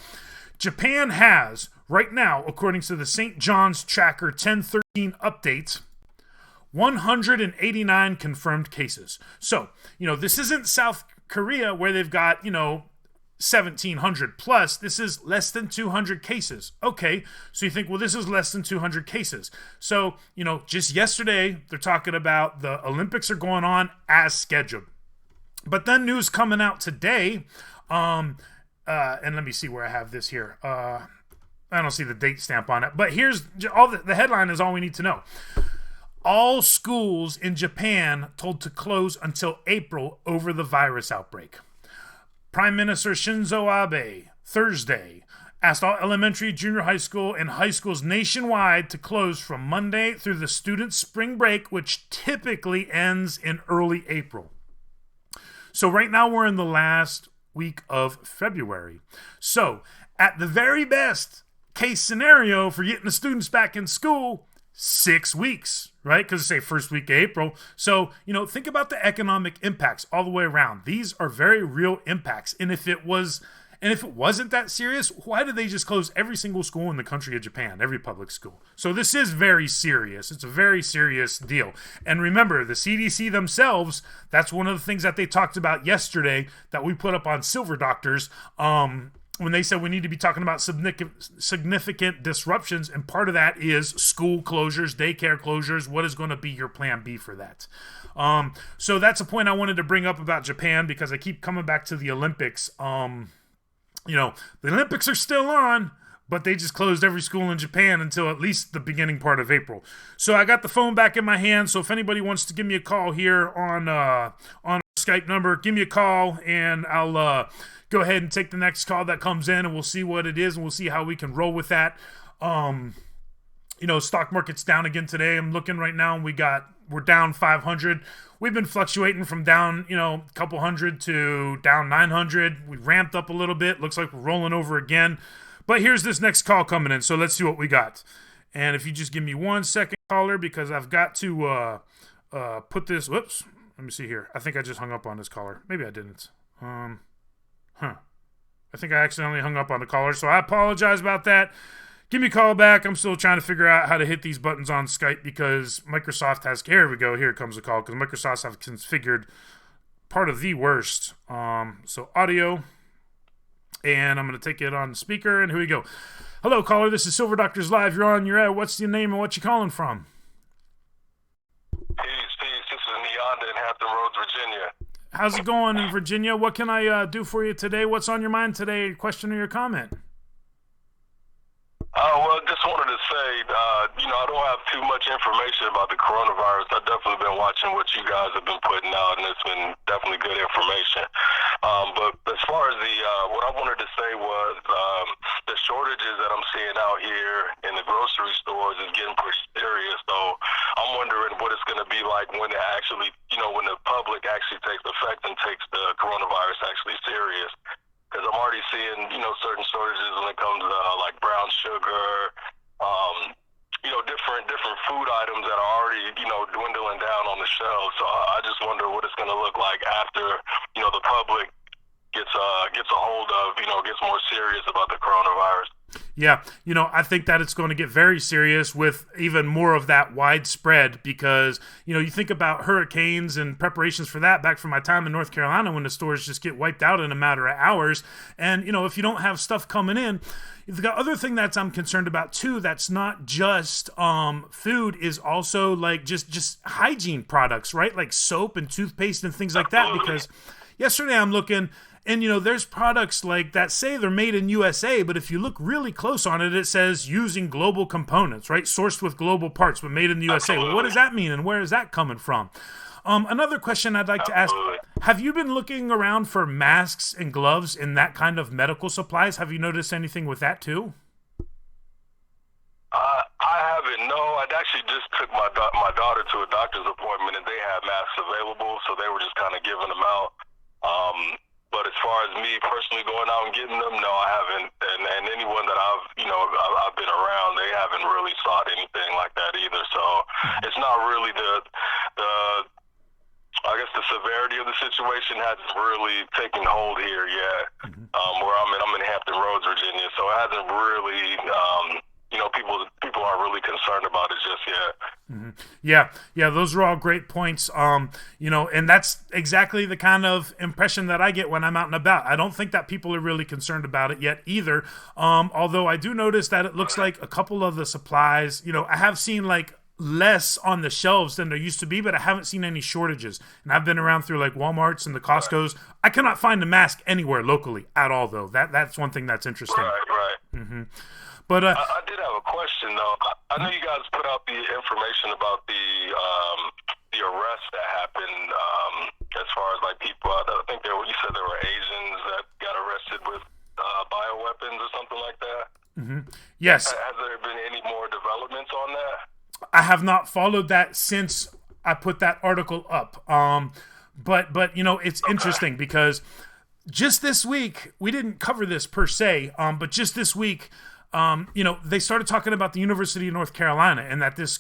Japan has, right now, according to the St. John's Tracker 1013 update, 189 confirmed cases. So, this isn't South Korea where they've got, 1,700 plus. This is less than 200 cases. Okay, so you think, well, this is less than 200 cases. So, just yesterday, they're talking about the Olympics are going on as scheduled. But then news coming out today, and let me see where I have this here. I don't see the date stamp on it, but here's all the headline is all we need to know. All schools in Japan told to close until April over the virus outbreak. Prime Minister Shinzo Abe, Thursday, asked all elementary, junior high school, and high schools nationwide to close from Monday through the student spring break, which typically ends in early April. So right now we're in the last week of February. So at the very best case scenario for getting the students back in school, 6 weeks, right? Because they say first week of April. So, think about the economic impacts all the way around. These are very real impacts. And if it wasn't that serious, why did they just close every single school in the country of Japan, every public school? So this is very serious. It's a very serious deal. And remember, the CDC themselves, that's one of the things that they talked about yesterday that we put up on Silver Doctors, when they said we need to be talking about significant disruptions, and part of that is school closures, daycare closures. What is going to be your plan B for that? So that's a point I wanted to bring up about Japan because I keep coming back to the Olympics. The Olympics are still on, but they just closed every school in Japan until at least the beginning part of April. So I got the phone back in my hand. So if anybody wants to give me a call here on our Skype number, give me a call and I'll go ahead and take the next call that comes in, and we'll see what it is, and we'll see how we can roll with that. Stock market's down again today. I'm looking right now, and we're down 500. We've been fluctuating from down, a couple hundred to down 900. We ramped up a little bit. Looks like we're rolling over again. But here's this next call coming in, so let's see what we got. And if you just give me 1 second, caller, because I've got to put this. Whoops. Let me see here. I think I just hung up on this caller. Maybe I didn't. I think I accidentally hung up on the caller, so I apologize about that. Give me a call back. I'm still trying to figure out how to hit these buttons on Skype because Microsoft has... Here we go. Here comes the call because Microsoft have configured part of the worst. So audio, and I'm going to take it on speaker, and here we go. Hello, caller. This is Silver Doctors Live. You're on your air. What's your name and what you calling from? Peace. This is Neonda in Hampton Roads, Virginia. How's it going in Virginia? What can I do for you today? What's on your mind today? Question or your comment? Well, just wanted to say, I don't have too much information about the coronavirus. I've definitely been watching what you guys have been putting out, and it's been definitely good information. But as far as what I wanted to say was the shortages that I'm seeing out here in the grocery stores is getting pretty serious. So I'm wondering what it's going to be like when it actually, when the public actually takes effect and takes the coronavirus actually serious. Because I'm already seeing, certain shortages when it comes to like brown sugar, different food items that are already, dwindling down on the shelves. So I just wonder what it's going to look like after, the public gets a hold of, gets more serious about the coronavirus. Yeah, I think that it's going to get very serious with even more of that widespread because, you think about hurricanes and preparations for that back from my time in North Carolina when the stores just get wiped out in a matter of hours. And, if you don't have stuff coming in, the other thing that I'm concerned about too, that's not just food, is also like just hygiene products, right? Like soap and toothpaste and things like that. Because yesterday I'm looking, and there's products like that say they're made in USA, but if you look really close on it, it says using global components, right? Sourced with global parts, but made in the USA. Well, what does that mean, and where is that coming from? Another question I'd like to ask, have you been looking around for masks and gloves and that kind of medical supplies? Have you noticed anything with that too? haven't. No, I actually just took my daughter to a doctor's appointment, and they had masks available, so they were just kind of giving them out. But as far as me personally going out and getting them, no, I haven't. And anyone that I've been around, they haven't really sought anything like that either. So it's not really I guess the severity of the situation hasn't really taken hold here yet. Where I'm in Hampton Roads, Virginia, so it hasn't really, people aren't really concerned about it just yet. Yeah, those are all great points. And that's exactly the kind of impression that I get when I'm out and about. I don't think that people are really concerned about it yet either. Although I do notice that it looks like a couple of the supplies, I have seen like less on the shelves than there used to be, but I haven't seen any shortages. And I've been around through like Walmarts and the Costco's. I cannot find a mask anywhere locally at all, though. That's one thing that's interesting. Right. But I did have a question though. I know you guys put out the information about the arrest that happened. As far as like people, I think you said there were Asians that got arrested with bioweapons or something like that. Yes. Has there been any more developments on that? I have not followed that since I put that article up. But it's interesting because just this week, we didn't cover this per se, but just this week, they started talking about the University of North Carolina and that this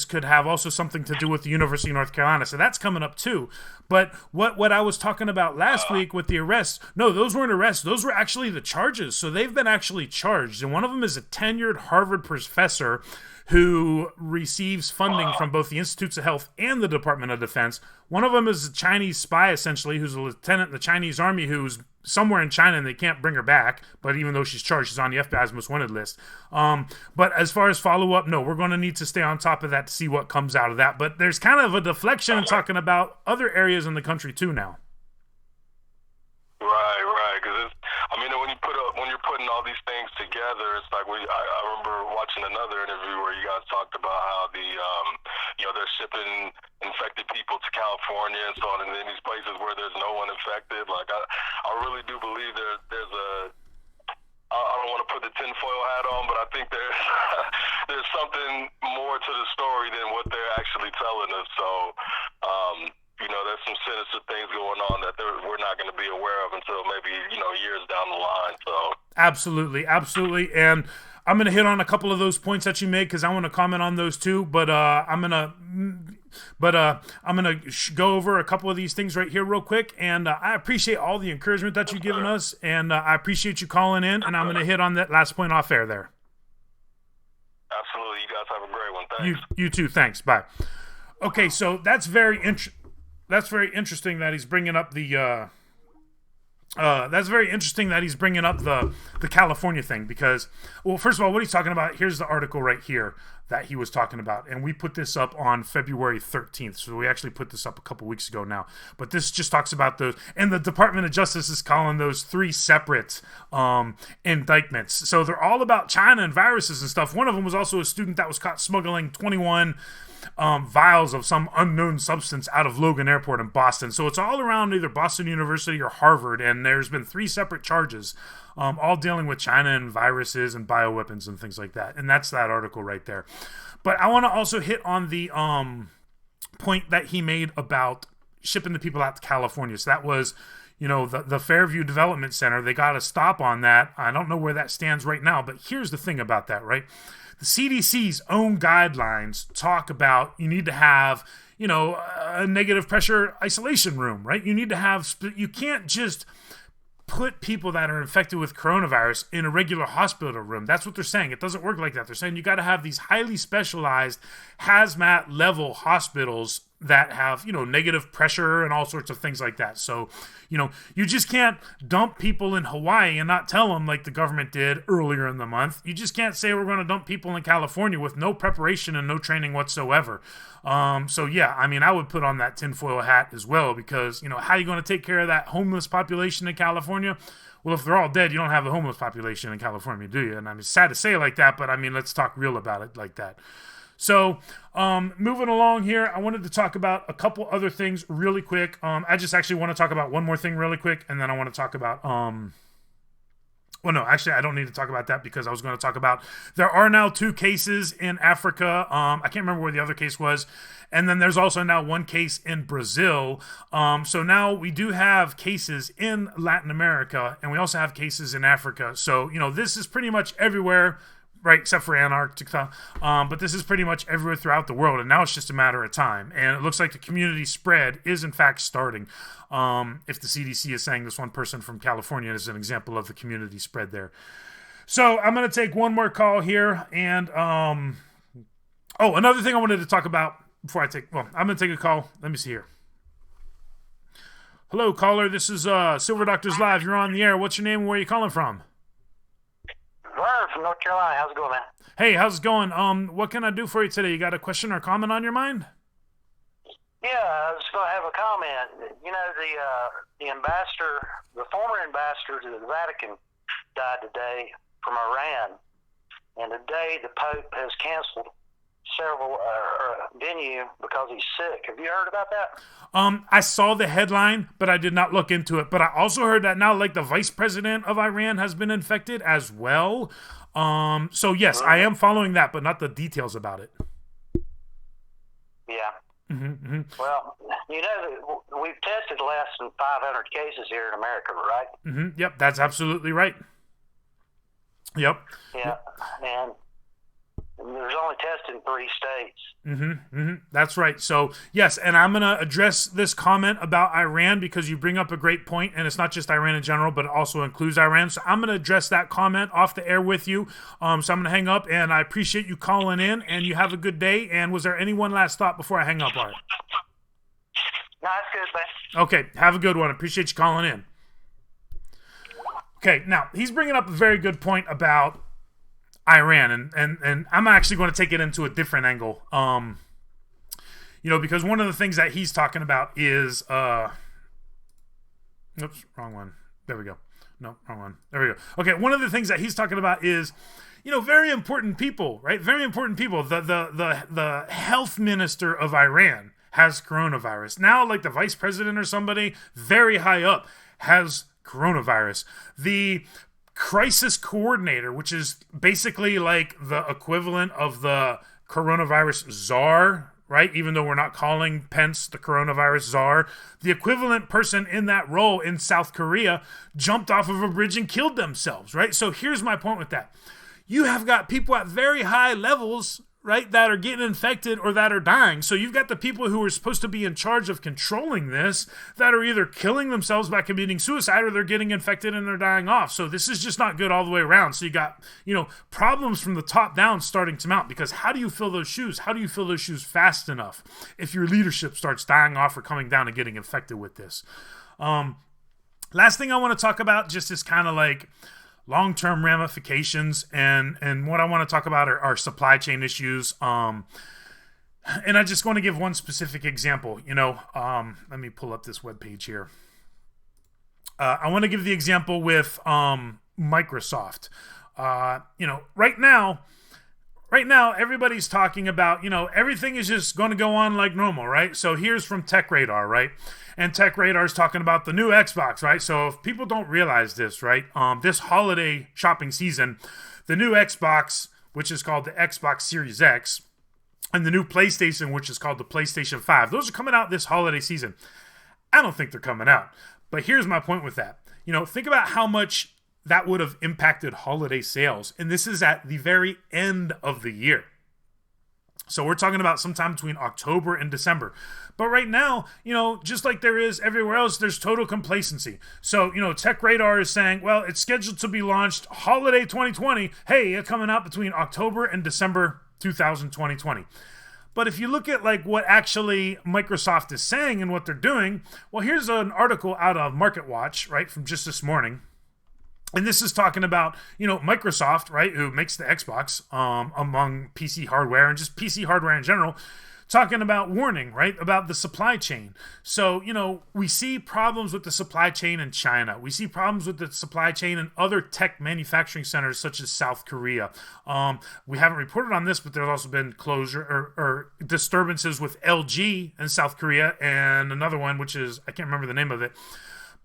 could have also something to do with the University of North Carolina. So that's coming up too. But what I was talking about last week with the arrests, no, those weren't arrests. Those were actually the charges. So they've been actually charged. And one of them is a tenured Harvard professor who receives funding from both the Institutes of Health and the Department of Defense. One of them is a Chinese spy, essentially, who's a lieutenant in the Chinese army who's somewhere in China and they can't bring her back. But even though she's charged, she's on the FBI's most wanted list. But as far as follow-up, no, we're going to need to stay on top of that to see what comes out of that. But there's kind of a deflection talking about other areas in the country too now. Right, because when you're putting all these things together, it's like I remember watching another interview where you guys talked about how they're shipping infected people to California and so on, and in these places where there's no one infected. Like I really do believe there's I don't want to put the tinfoil hat on, but I think there's something more to the story than what they're actually telling us. So. There's some sinister things going on that we're not going to be aware of until maybe, years down the line. So Absolutely. And I'm going to hit on a couple of those points that you made because I want to comment on those too. But I'm going to go over a couple of these things right here real quick. And I appreciate all the encouragement that you've given us. And I appreciate you calling in. And I'm going to hit on that last point off air there. Absolutely. You guys have a great one. Thanks. You too. Thanks. Bye. Okay, so that's very interesting that he's bringing up the California thing because, well, first of all, what he's talking about, here's the article right here that he was talking about, and we put this up on February 13th, so we actually put this up a couple weeks ago now, but this just talks about those, and the Department of Justice is calling those 3 separate indictments, so they're all about China and viruses and stuff. One of them was also a student that was caught smuggling 21 vials of some unknown substance out of Logan Airport in Boston. So it's all around either Boston University or Harvard, and there's been 3 separate charges, all dealing with China and viruses and bioweapons and things like that. And that's that article right there. But I want to also hit on the point that he made about shipping the people out to California. So that was, the Fairview Development Center. They got a stop on that. I don't know where that stands right now, but here's the thing about that, right? The CDC's own guidelines talk about you need to have, a negative pressure isolation room, right? You can't just put people that are infected with coronavirus in a regular hospital room. That's what they're saying. It doesn't work like that. They're saying you got to have these highly specialized hazmat level hospitals that have, negative pressure and all sorts of things like that. So, you just can't dump people in Hawaii and not tell them like the government did earlier in the month. You just can't say we're going to dump people in California with no preparation and no training whatsoever. So yeah, I would put on that tinfoil hat as well because, how are you going to take care of that homeless population in California? Well, if they're all dead, you don't have a homeless population in California, do you? And it's sad to say it like that, but let's talk real about it like that. So, moving along here, I wanted to talk about a couple other things really quick. I just actually want to talk about one more thing really quick, and then I want to talk about Well, no, actually, I don't need to talk about that because I was going to talk about there are now 2 cases in Africa. I can't remember where the other case was. And then there's also now 1 case in Brazil. So now we do have cases in Latin America, and we also have cases in Africa. So, this is pretty much everywhere, right, except for Antarctica. But this is pretty much everywhere throughout the world, and now it's just a matter of time. And it looks like the community spread is, in fact, starting. If the CDC is saying this one person from California is an example of the community spread there. So I'm going to take one more call here. And, another thing I wanted to talk about before I'm going to take a call. Let me see here. Hello, caller. This is Silver Doctors Live. You're on the air. What's your name and where are you calling from? Vern from North Carolina. How's it going, man? Hey, how's it going? What can I do for you today? You got a question or comment on your mind? Yeah, I was going to have a comment. The ambassador, the former ambassador to the Vatican died today from Iran. And today the Pope has canceled several venue because he's sick. Have you heard about that? I saw the headline, but I did not look into it. But I also heard that now, like, the vice president of Iran has been infected as well. So yes, I am following that, but not the details about it. Yeah. Mm-hmm. Well, we've tested less than 500 cases here in America, right? Mm-hmm. Yep, that's absolutely right. Yep. Yeah, and there's only tested in 3 states. That's right. So, yes, and I'm going to address this comment about Iran because you bring up a great point, and it's not just Iran in general, but it also includes Iran. So I'm going to address that comment off the air with you. So I'm going to hang up, and I appreciate you calling in, and you have a good day. And was there any one last thought before I hang up, Art? No, that's good, man. Okay, have a good one. Appreciate you calling in. Okay, now, he's bringing up a very good point about Iran, and I'm actually going to take it into a different angle. Because one of the things that he's talking about is oops, wrong one. There we go. No, wrong one. There we go. Okay, one of the things that he's talking about is, very important people, right? Very important people. The health minister of Iran has coronavirus. Now, like the vice president or somebody very high up has coronavirus. The crisis coordinator, which is basically like the equivalent of the coronavirus czar, right? Even though we're not calling Pence the coronavirus czar, the equivalent person in that role in South Korea jumped off of a bridge and killed themselves, right? So here's my point with that. You have got people at very high levels, right, that are getting infected or that are dying. So you've got the people who are supposed to be in charge of controlling this that are either killing themselves by committing suicide or they're getting infected and they're dying off. So this is just not good all the way around. So you got, problems from the top down starting to mount, because how do you fill those shoes? How do you fill those shoes fast enough if your leadership starts dying off or coming down and getting infected with this? Last thing I want to talk about just is kind of like long-term ramifications, and what I want to talk about are supply chain issues. And I just want to give one specific example. Let me pull up this webpage here. I want to give the example with Microsoft. Right now, everybody's talking about, everything is just going to go on like normal, right? So here's from Tech Radar, right? And Tech Radar is talking about the new Xbox, right? So if people don't realize this, right? This holiday shopping season, the new Xbox, which is called the Xbox Series X, and the new PlayStation, which is called the PlayStation 5, those are coming out this holiday season. I don't think they're coming out. But here's my point with that. Think about how much that would have impacted holiday sales. And this is at the very end of the year. So we're talking about sometime between October and December. But right now, just like there is everywhere else, there's total complacency. So, Tech Radar is saying, well, it's scheduled to be launched holiday 2020. Hey, it's coming out between October and December 2020. But if you look at like what actually Microsoft is saying and what they're doing, well, here's an article out of MarketWatch, right, from just this morning. And this is talking about, Microsoft, right, who makes the Xbox among PC hardware and just PC hardware in general, talking about warning, right, about the supply chain. So, we see problems with the supply chain in China. We see problems with the supply chain in other tech manufacturing centers such as South Korea. We haven't reported on this, but there's also been closure or disturbances with LG in South Korea, and another one, which is, I can't remember the name of it.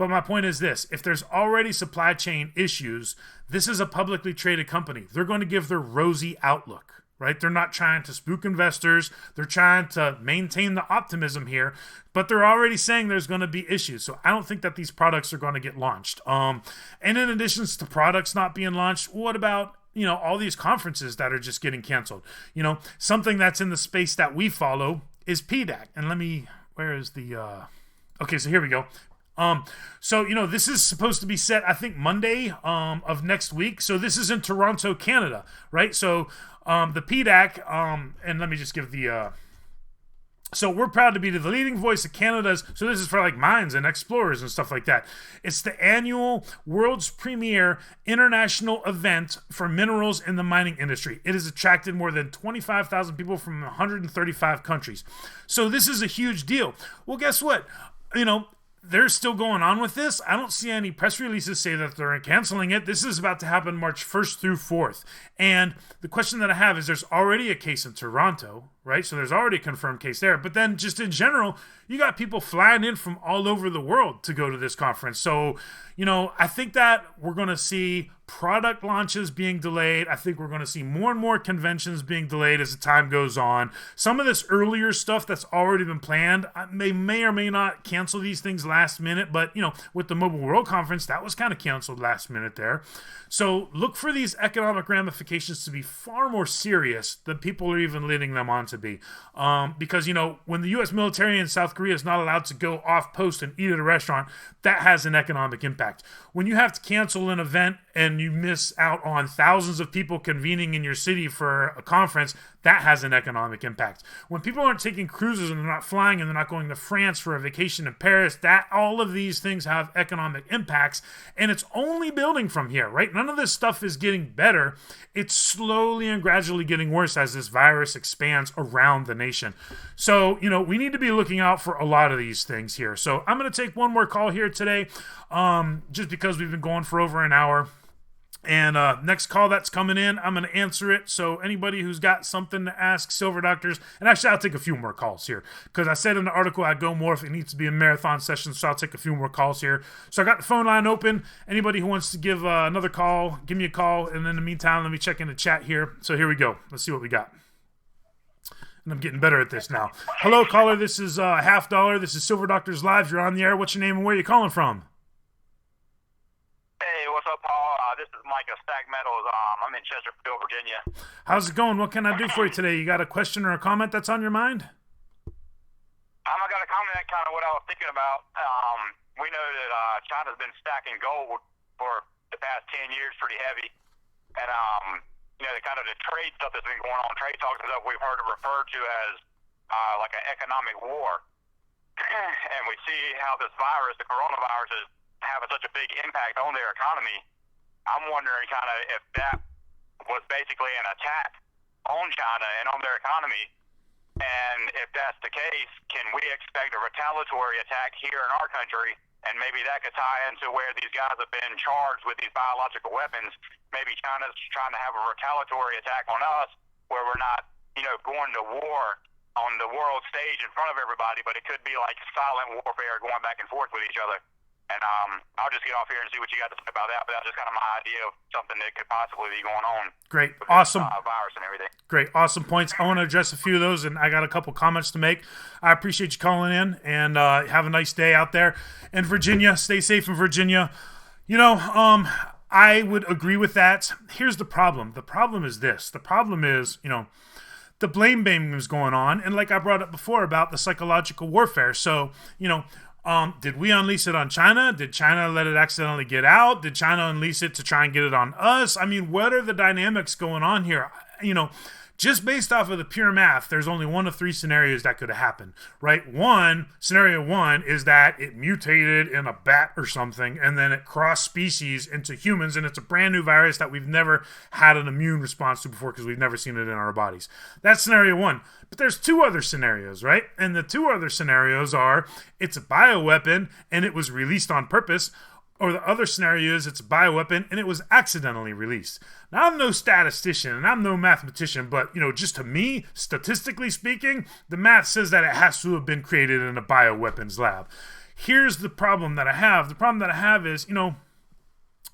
But my point is this: if there's already supply chain issues, this is a publicly traded company. They're going to give their rosy outlook, right? They're not trying to spook investors. They're trying to maintain the optimism here, but they're already saying there's going to be issues. So I don't think that these products are going to get launched. And in addition to products not being launched, what about all these conferences that are just getting canceled? Something that's in the space that we follow is PDAC. And where is the, okay, so here we go. So this is supposed to be set, I think, Monday, of next week. So this is in Toronto, Canada, right? So, the PDAC, and let me just give the, so we're proud to be the leading voice of Canada's, so this is for like mines and explorers and stuff like that. It's the annual world's premier international event for minerals in the mining industry. It has attracted more than 25,000 people from 135 countries. So this is a huge deal. Well, guess what? They're still going on with this. I don't see any press releases say that they're canceling it. This is about to happen March 1st through 4th. And the question that I have is, there's already a case in Toronto, right? So there's already a confirmed case there. But then just in general, you got people flying in from all over the world to go to this conference. So, I think that we're going to see product launches being delayed. I think we're going to see more and more conventions being delayed as the time goes on. Some of this earlier stuff that's already been planned, they may or may not cancel these things last minute, but with the Mobile World Conference, that was kind of canceled last minute there. So look for these economic ramifications to be far more serious than people are even leading them on to be. Because, when the U.S. military in South Korea is not allowed to go off post and eat at a restaurant, that has an economic impact. When you have to cancel an event and you miss out on thousands of people convening in your city for a conference, that has an economic impact. When people aren't taking cruises and they're not flying and they're not going to France for a vacation in Paris, all of these things have economic impacts, and it's only building from here, right? None of this stuff is getting better. It's slowly and gradually getting worse as this virus expands around the nation. So, we need to be looking out for a lot of these things here. So I'm going to take one more call here today, just because we've been going for over an hour. And next call that's coming in, I'm going to answer it. So anybody who's got something to ask Silver Doctors, and actually I'll take a few more calls here, because I said in the article I'd go more if it needs to be a marathon session, so I'll take a few more calls here. So I got the phone line open. Anybody who wants to give another call, give me a call. And in the meantime, let me check in the chat here. So here we go. Let's see what we got. And I'm getting better at this now. Hello, caller. This is $50. This is Silver Doctors Live. You're on the air. What's your name and where are you calling from? Hey, what's up, Paul? This is Mike of Stack Metals. I'm in Chesterfield, Virginia. How's it going? What can I do for you today? You got a question or a comment that's on your mind? I got a comment on kind of what I was thinking about. We know that China's been stacking gold for the past 10 years pretty heavy. And, the trade stuff that's been going on, trade talks and stuff, we've heard it referred to as like an economic war. And we see how this virus, the coronavirus, is having such a big impact on their economy. I'm wondering kind of if that was basically an attack on China and on their economy. And if that's the case, can we expect a retaliatory attack here in our country? And maybe that could tie into where these guys have been charged with these biological weapons. Maybe China's trying to have a retaliatory attack on us where we're not, going to war on the world stage in front of everybody, but it could be like silent warfare going back and forth with each other. And I'll just get off here and see what you got to say about that. But that's just kind of my idea of something that could possibly be going on. Great. Awesome. Virus and everything. Great. Awesome points. I want to address a few of those, and I got a couple comments to make. I appreciate you calling in, and have a nice day out there in Virginia. Stay safe in Virginia. I would agree with that. Here's the problem. The problem is this. The problem is, the blame game is going on. And like I brought up before about the psychological warfare. So, did we unleash it on China? Did China let it accidentally get out? Did China unleash it to try and get it on us? I mean, what are the dynamics going on here? Just based off of the pure math, there's only one of three scenarios that could have happened, right? Scenario one is that it mutated in a bat or something, and then it crossed species into humans, and it's a brand new virus that we've never had an immune response to before because we've never seen it in our bodies. That's scenario one. But there's two other scenarios, right? And the two other scenarios are it's a bioweapon and it was released on purpose, or the other scenario is it's a bioweapon and it was accidentally released. Now, I'm no statistician and I'm no mathematician, but, just to me, statistically speaking, the math says that it has to have been created in a bioweapons lab. here's the problem that I have. The problem that I have is, well,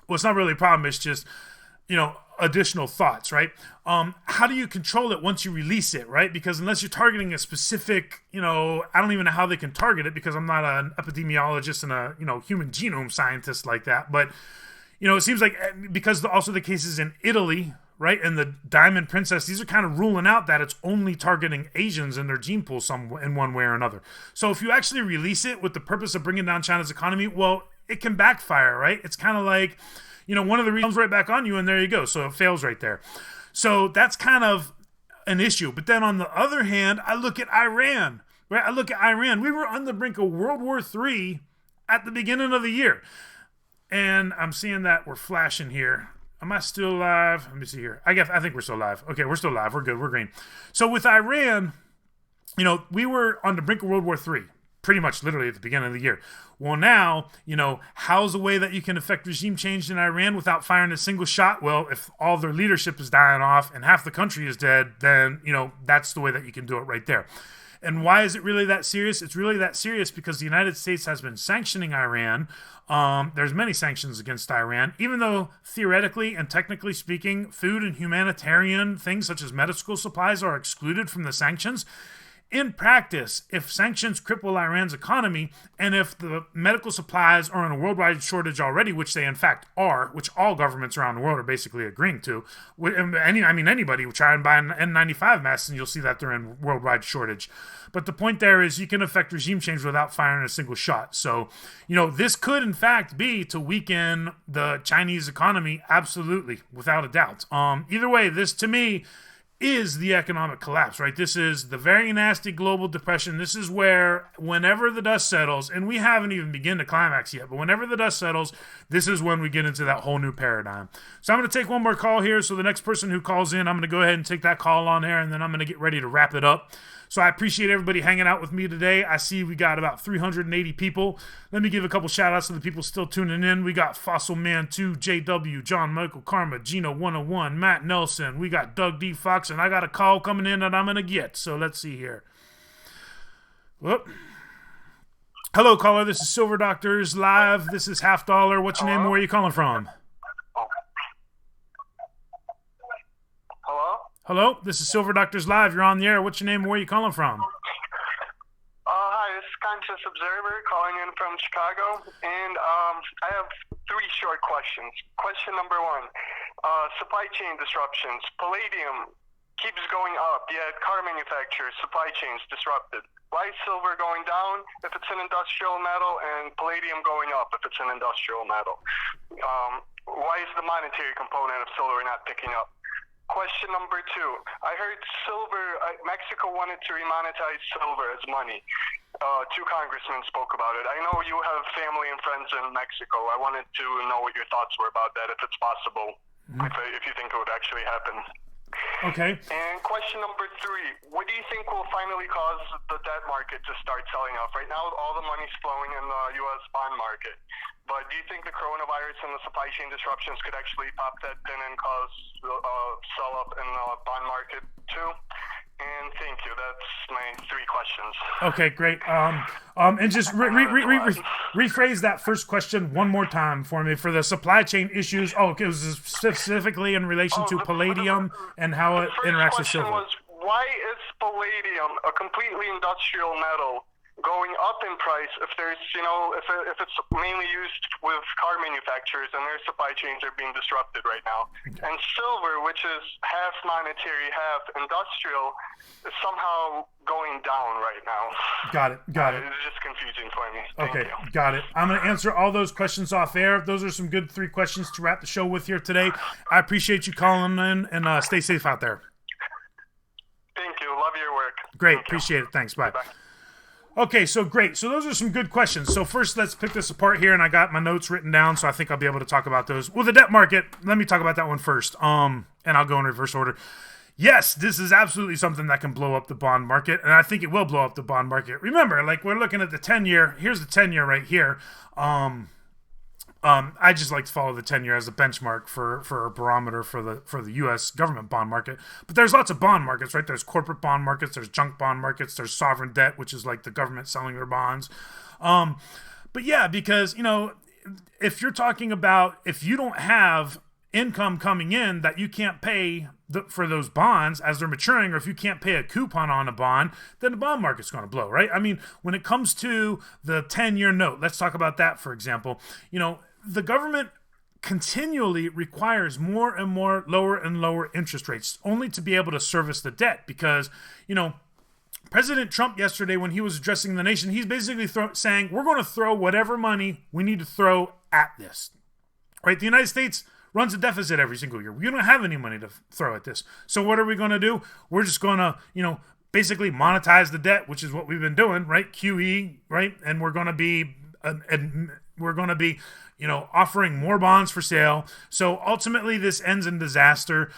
it's not really a problem. It's just, additional thoughts, right? How do you control it once you release it, right? Because unless you're targeting a specific, I don't even know how they can target it because I'm not an epidemiologist and a, human genome scientist like that. But, it seems like because also the cases in Italy, right, and the Diamond Princess, these are kind of ruling out that it's only targeting Asians in their gene pool in one way or another. So if you actually release it with the purpose of bringing down China's economy, well, it can backfire, right? It's kind of like, one of the reasons right back on you, and there you go. So it fails right there. So that's kind of an issue. But then on the other hand, I look at Iran, right? I look at Iran. We were on the brink of World War III at the beginning of the year. And I'm seeing that we're flashing here. Am I still live? Let me see here. I think we're still live. Okay, we're still live. We're good. We're green. So with Iran, we were on the brink of World War III. Pretty much literally at the beginning of the year. Well, now, how's a way that you can affect regime change in Iran without firing a single shot? Well, if all their leadership is dying off and half the country is dead, then, that's the way that you can do it right there. And why is it really that serious? It's really that serious because the United States has been sanctioning Iran. There's many sanctions against Iran, even though theoretically and technically speaking, food and humanitarian things such as medical supplies are excluded from the sanctions. In practice, if sanctions cripple Iran's economy, and if the medical supplies are in a worldwide shortage already, which they in fact are, which all governments around the world are basically agreeing to, anybody will try and buy an N95 mask and you'll see that they're in worldwide shortage. But the point there is you can affect regime change without firing a single shot. So, this could in fact be to weaken the Chinese economy, absolutely, without a doubt. Either way, this to me is the economic collapse, right? This is the very nasty global depression. This is where whenever the dust settles, and we haven't even begun to climax yet, but whenever the dust settles, this is when we get into that whole new paradigm. So I'm going to take one more call here. So the next person who calls in, I'm going to go ahead and take that call on there, and then I'm going to get ready to wrap it up. So I appreciate everybody hanging out with me today. I see we got about 380 people. Let me give a couple shout outs to the people still tuning in. We got Fossil Man 2, JW, John Michael Karma, Gino 101, Matt Nelson. We got Doug D. Fox, and I got a call coming in that I'm going to get. So let's see here. Whoop. Hello, caller. This is Silver Doctors Live. This is Half Dollar. What's your name and where are you calling from? Hello, this is Silver Doctors Live. You're on the air. What's your name and where are you calling from? Hi, this is Conscious Observer calling in from Chicago. And I have three short questions. Question number one, supply chain disruptions. Palladium keeps going up, yet car manufacturers' supply chains disrupted. Why is silver going down if it's an industrial metal and palladium going up if it's an industrial metal? Why is the monetary component of silver not picking up? Question number two. I heard Mexico wanted to remonetize silver as money. Two congressmen spoke about it. I know you have family and friends in Mexico. I wanted to know what your thoughts were about that, if it's possible, if you think it would actually happen. Okay. And question number three. What do you think will finally cause the debt market to start selling off? Right now, all the money's flowing in the U.S. bond market. But do you think the coronavirus and the supply chain disruptions could actually pop that in and cause sell-up in the bond market too? And thank you. That's my three questions. Okay, great. And just rephrase that first question one more time for me for the supply chain issues. Oh, it was specifically in relation to palladium and how it interacts with silver. The first question was, why is palladium, a completely industrial metal, going up in price if there's, if it's mainly used with car manufacturers and their supply chains are being disrupted right now. Okay. And silver, which is half monetary, half industrial, is somehow going down right now. Got it. It's just confusing for me. Thank you. Got it. I'm going to answer all those questions off air. Those are some good three questions to wrap the show with here today. I appreciate you calling in and stay safe out there. Thank you. Love your work. Great. Appreciate it. Thanks. Bye. Okay, so great. So those are some good questions. So first, let's pick this apart here, and I got my notes written down, so I think I'll be able to talk about those. Well, the debt market, let me talk about that one first, and I'll go in reverse order. Yes, this is absolutely something that can blow up the bond market, and I think it will blow up the bond market. Remember, like, we're looking at the 10-year. Here's the 10-year right here. I just like to follow the 10-year as a benchmark for a barometer for the U.S. government bond market. But there's lots of bond markets, right? There's corporate bond markets, there's junk bond markets, there's sovereign debt, which is like the government selling their bonds. But yeah, because, if you're talking about if you don't have income coming in that you can't pay for those bonds as they're maturing, or if you can't pay a coupon on a bond, then the bond market's going to blow, right? I mean, when it comes to the 10-year note, let's talk about that, for example. The government continually requires more and more lower and lower interest rates only to be able to service the debt because, President Trump yesterday, when he was addressing the nation, he's basically saying, we're going to throw whatever money we need to throw at this, right? The United States runs a deficit every single year. We don't have any money to throw at this. So what are we going to do? We're just going to, basically monetize the debt, which is what we've been doing, right? QE, right? And we're going to be, offering more bonds for sale. So ultimately this ends in disaster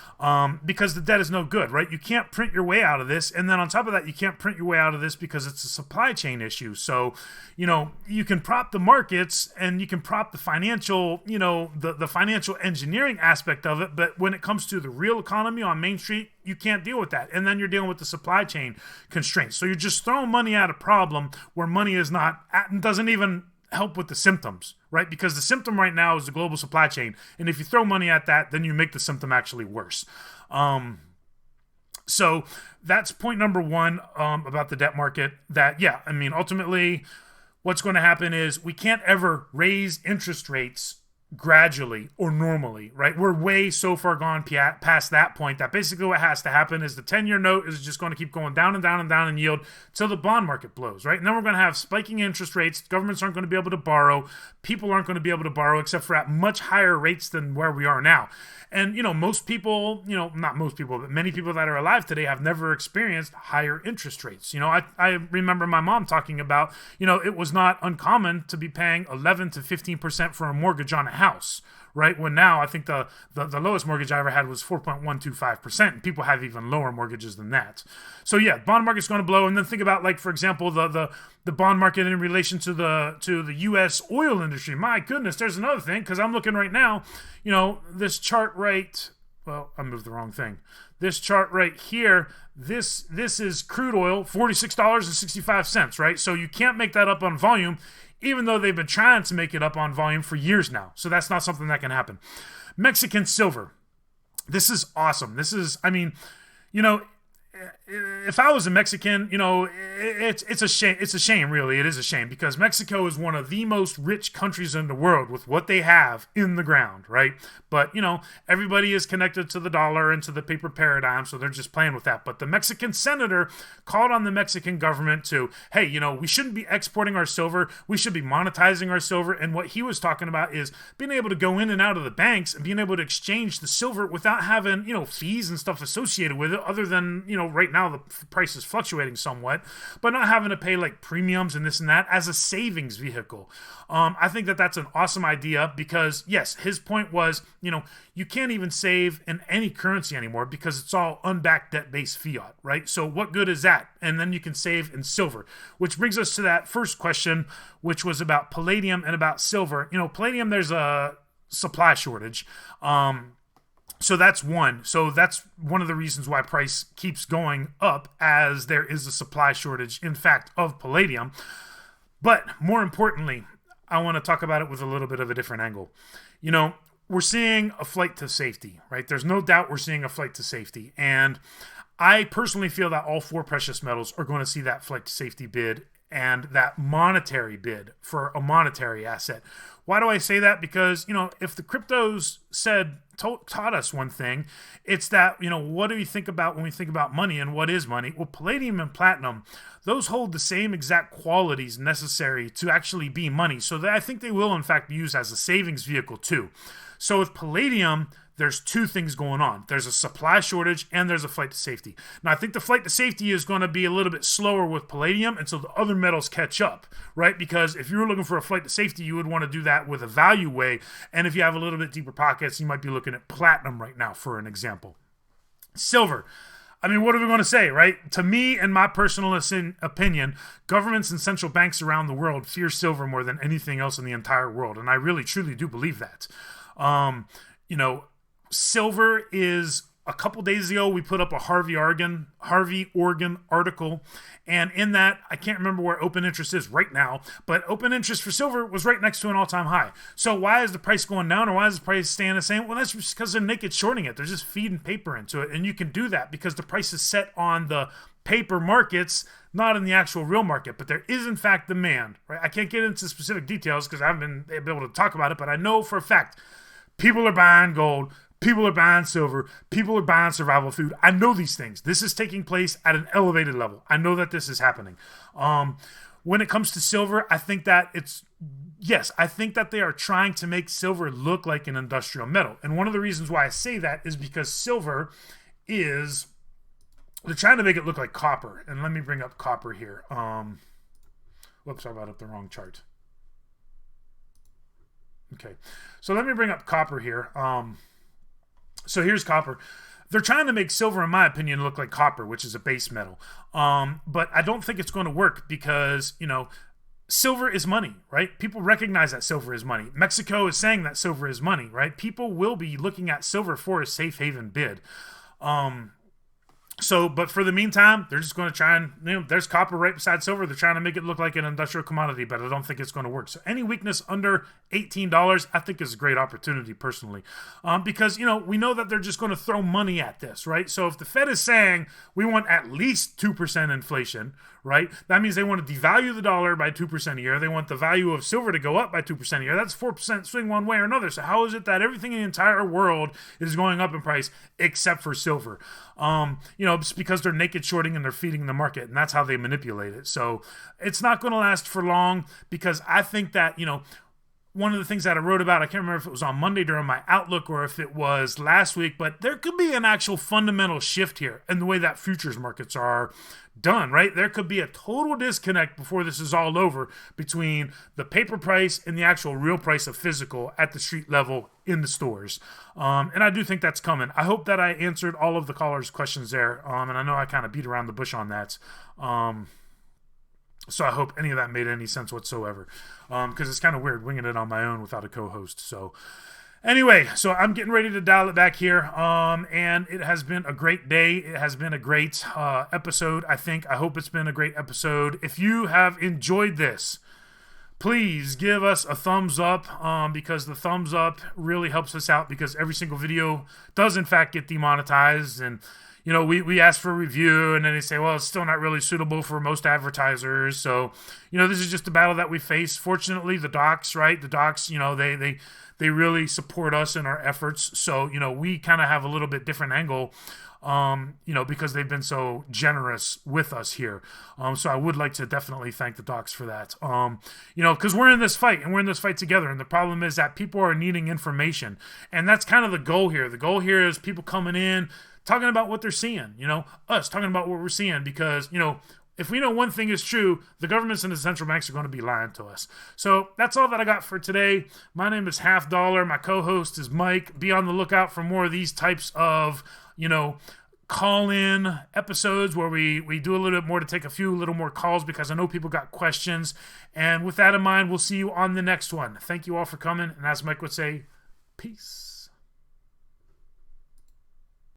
because the debt is no good, right? You can't print your way out of this. And then on top of that, you can't print your way out of this because it's a supply chain issue. So, you can prop the markets and you can prop the financial, the financial engineering aspect of it. But when it comes to the real economy on Main Street, you can't deal with that. And then you're dealing with the supply chain constraints. So you're just throwing money at a problem where money is not, doesn't even help with the symptoms, right? Because the symptom right now is the global supply chain. And if you throw money at that, then you make the symptom actually worse. So that's point number one about the debt market. Ultimately, what's going to happen is we can't ever raise interest rates gradually or normally, right? We're way so far gone past that point that basically what has to happen is the 10-year note is just going to keep going down and down and down in yield till the bond market blows, right? And then we're going to have spiking interest rates. Governments aren't going to be able to borrow. People aren't going to be able to borrow except for at much higher rates than where we are now. And, most people, not most people, but many people that are alive today have never experienced higher interest rates. I remember my mom talking about, it was not uncommon to be paying 11 to 15% for a mortgage on a house, right? When now I think the lowest mortgage I ever had was 4.125%. And people have even lower mortgages than that. So yeah, bond market's going to blow. And then think about, like, for example, the bond market in relation to the U.S. oil industry. My goodness, there's another thing, because I'm looking right now, this chart I moved the wrong thing. This chart right here, this is crude oil, $46.65, right? So you can't make that up on volume, even though they've been trying to make it up on volume for years now. So that's not something that can happen. Mexican silver. This is awesome. This is, if I was a Mexican, it's a shame. It's a shame, really. It is a shame because Mexico is one of the most rich countries in the world with what they have in the ground, right? But, everybody is connected to the dollar and to the paper paradigm, so they're just playing with that. But the Mexican senator called on the Mexican government to, hey, we shouldn't be exporting our silver. We should be monetizing our silver. And what he was talking about is being able to go in and out of the banks and being able to exchange the silver without having, fees and stuff associated with it other than, right now the price is fluctuating somewhat, but not having to pay like premiums and this and that as a savings vehicle. I think that that's an awesome idea because, yes, his point was, you can't even save in any currency anymore because it's all unbacked debt-based fiat, right? So what good is that? And then you can save in silver, which brings us to that first question, which was about palladium and about silver. Palladium, there's a supply shortage. So that's one. So that's one of the reasons why price keeps going up, as there is a supply shortage, in fact, of palladium. But more importantly, I want to talk about it with a little bit of a different angle. We're seeing a flight to safety, right? There's no doubt we're seeing a flight to safety. And I personally feel that all four precious metals are going to see that flight to safety bid and that monetary bid for a monetary asset. Why do I say that? Because, if the cryptos taught us one thing, it's that, what do we think about when we think about money and what is money? Well, palladium and platinum, those hold the same exact qualities necessary to actually be money. So that I think they will, in fact, be used as a savings vehicle too. So with palladium, there's two things going on. There's a supply shortage and there's a flight to safety. Now, I think the flight to safety is going to be a little bit slower with palladium until the other metals catch up, right? Because if you were looking for a flight to safety, you would want to do that with a value way. And if you have a little bit deeper pockets, you might be looking at platinum right now, for an example. Silver. What are we going to say, right? To me, in my personal opinion, governments and central banks around the world fear silver more than anything else in the entire world. And I really, truly do believe that. Silver is a couple days ago, we put up a Harvey Oregon article. And in that, I can't remember where open interest is right now, but open interest for silver was right next to an all-time high. So why is the price going down, or why is the price staying the same? Well, that's just because they're naked shorting it. They're just feeding paper into it. And you can do that because the price is set on the paper markets, not in the actual real market. But there is, in fact, demand. Right? I can't get into specific details because I haven't been able to talk about it, but I know for a fact people are buying gold. People are buying silver. People are buying survival food. I know these things. This is taking place at an elevated level. I know that this is happening. When it comes to silver, I think that I think that they are trying to make silver look like an industrial metal. And one of the reasons why I say that is because silver is, they're trying to make it look like copper. And let me bring up copper here. Whoops, I brought up the wrong chart. Okay, so let me bring up copper here. So here's copper. They're trying to make silver, in my opinion, look like copper, which is a base metal. But I don't think it's going to work because, silver is money, right? People recognize that silver is money. Mexico is saying that silver is money, right? People will be looking at silver for a safe haven bid. But for the meantime, they're just going to try and, there's copper right beside silver. They're trying to make it look like an industrial commodity, but I don't think it's going to work. So any weakness under $18, I think is a great opportunity personally. Because, we know that they're just going to throw money at this, right? So if the Fed is saying we want at least 2% inflation, right? That means they want to devalue the dollar by 2% a year. They want the value of silver to go up by 2% a year. That's 4% swing one way or another. So how is it that everything in the entire world is going up in price except for silver? It's because they're naked shorting and they're feeding the market, and that's how they manipulate it. So it's not going to last for long because I think that, one of the things that I wrote about, I can't remember if it was on Monday during my Outlook or if it was last week, but there could be an actual fundamental shift here in the way that futures markets are done, right? There could be a total disconnect before this is all over between the paper price and the actual real price of physical at the street level in the stores. And I do think that's coming. I hope that I answered all of the callers' questions there. And I know I kind of beat around the bush on that. So I hope any of that made any sense whatsoever. Because it's kind of weird winging it on my own without a co-host. So anyway, so I'm getting ready to dial it back here. And it has been a great day. It has been a great episode, I think. I hope it's been a great episode. If you have enjoyed this, please give us a thumbs up because the thumbs up really helps us out because every single video does, in fact, get demonetized. And we ask for a review and then they say, well, it's still not really suitable for most advertisers. So, this is just a battle that we face. Fortunately, the docs, right? The docs, they really support us in our efforts. So, we kind of have a little bit different angle, because they've been so generous with us here. So I would like to definitely thank the docs for that. Because we're in this fight and we're in this fight together. And the problem is that people are needing information. And that's kind of the goal here. The goal here is people coming in, talking about what they're seeing, us talking about what we're seeing because, if we know one thing is true, the governments and the central banks are going to be lying to us. So that's all that I got for today. My name is Half Dollar. My co-host is Mike. Be on the lookout for more of these types of, call-in episodes where we do a little bit more to take a few little more calls because I know people got questions. And with that in mind, we'll see you on the next one. Thank you all for coming. And as Mike would say, peace.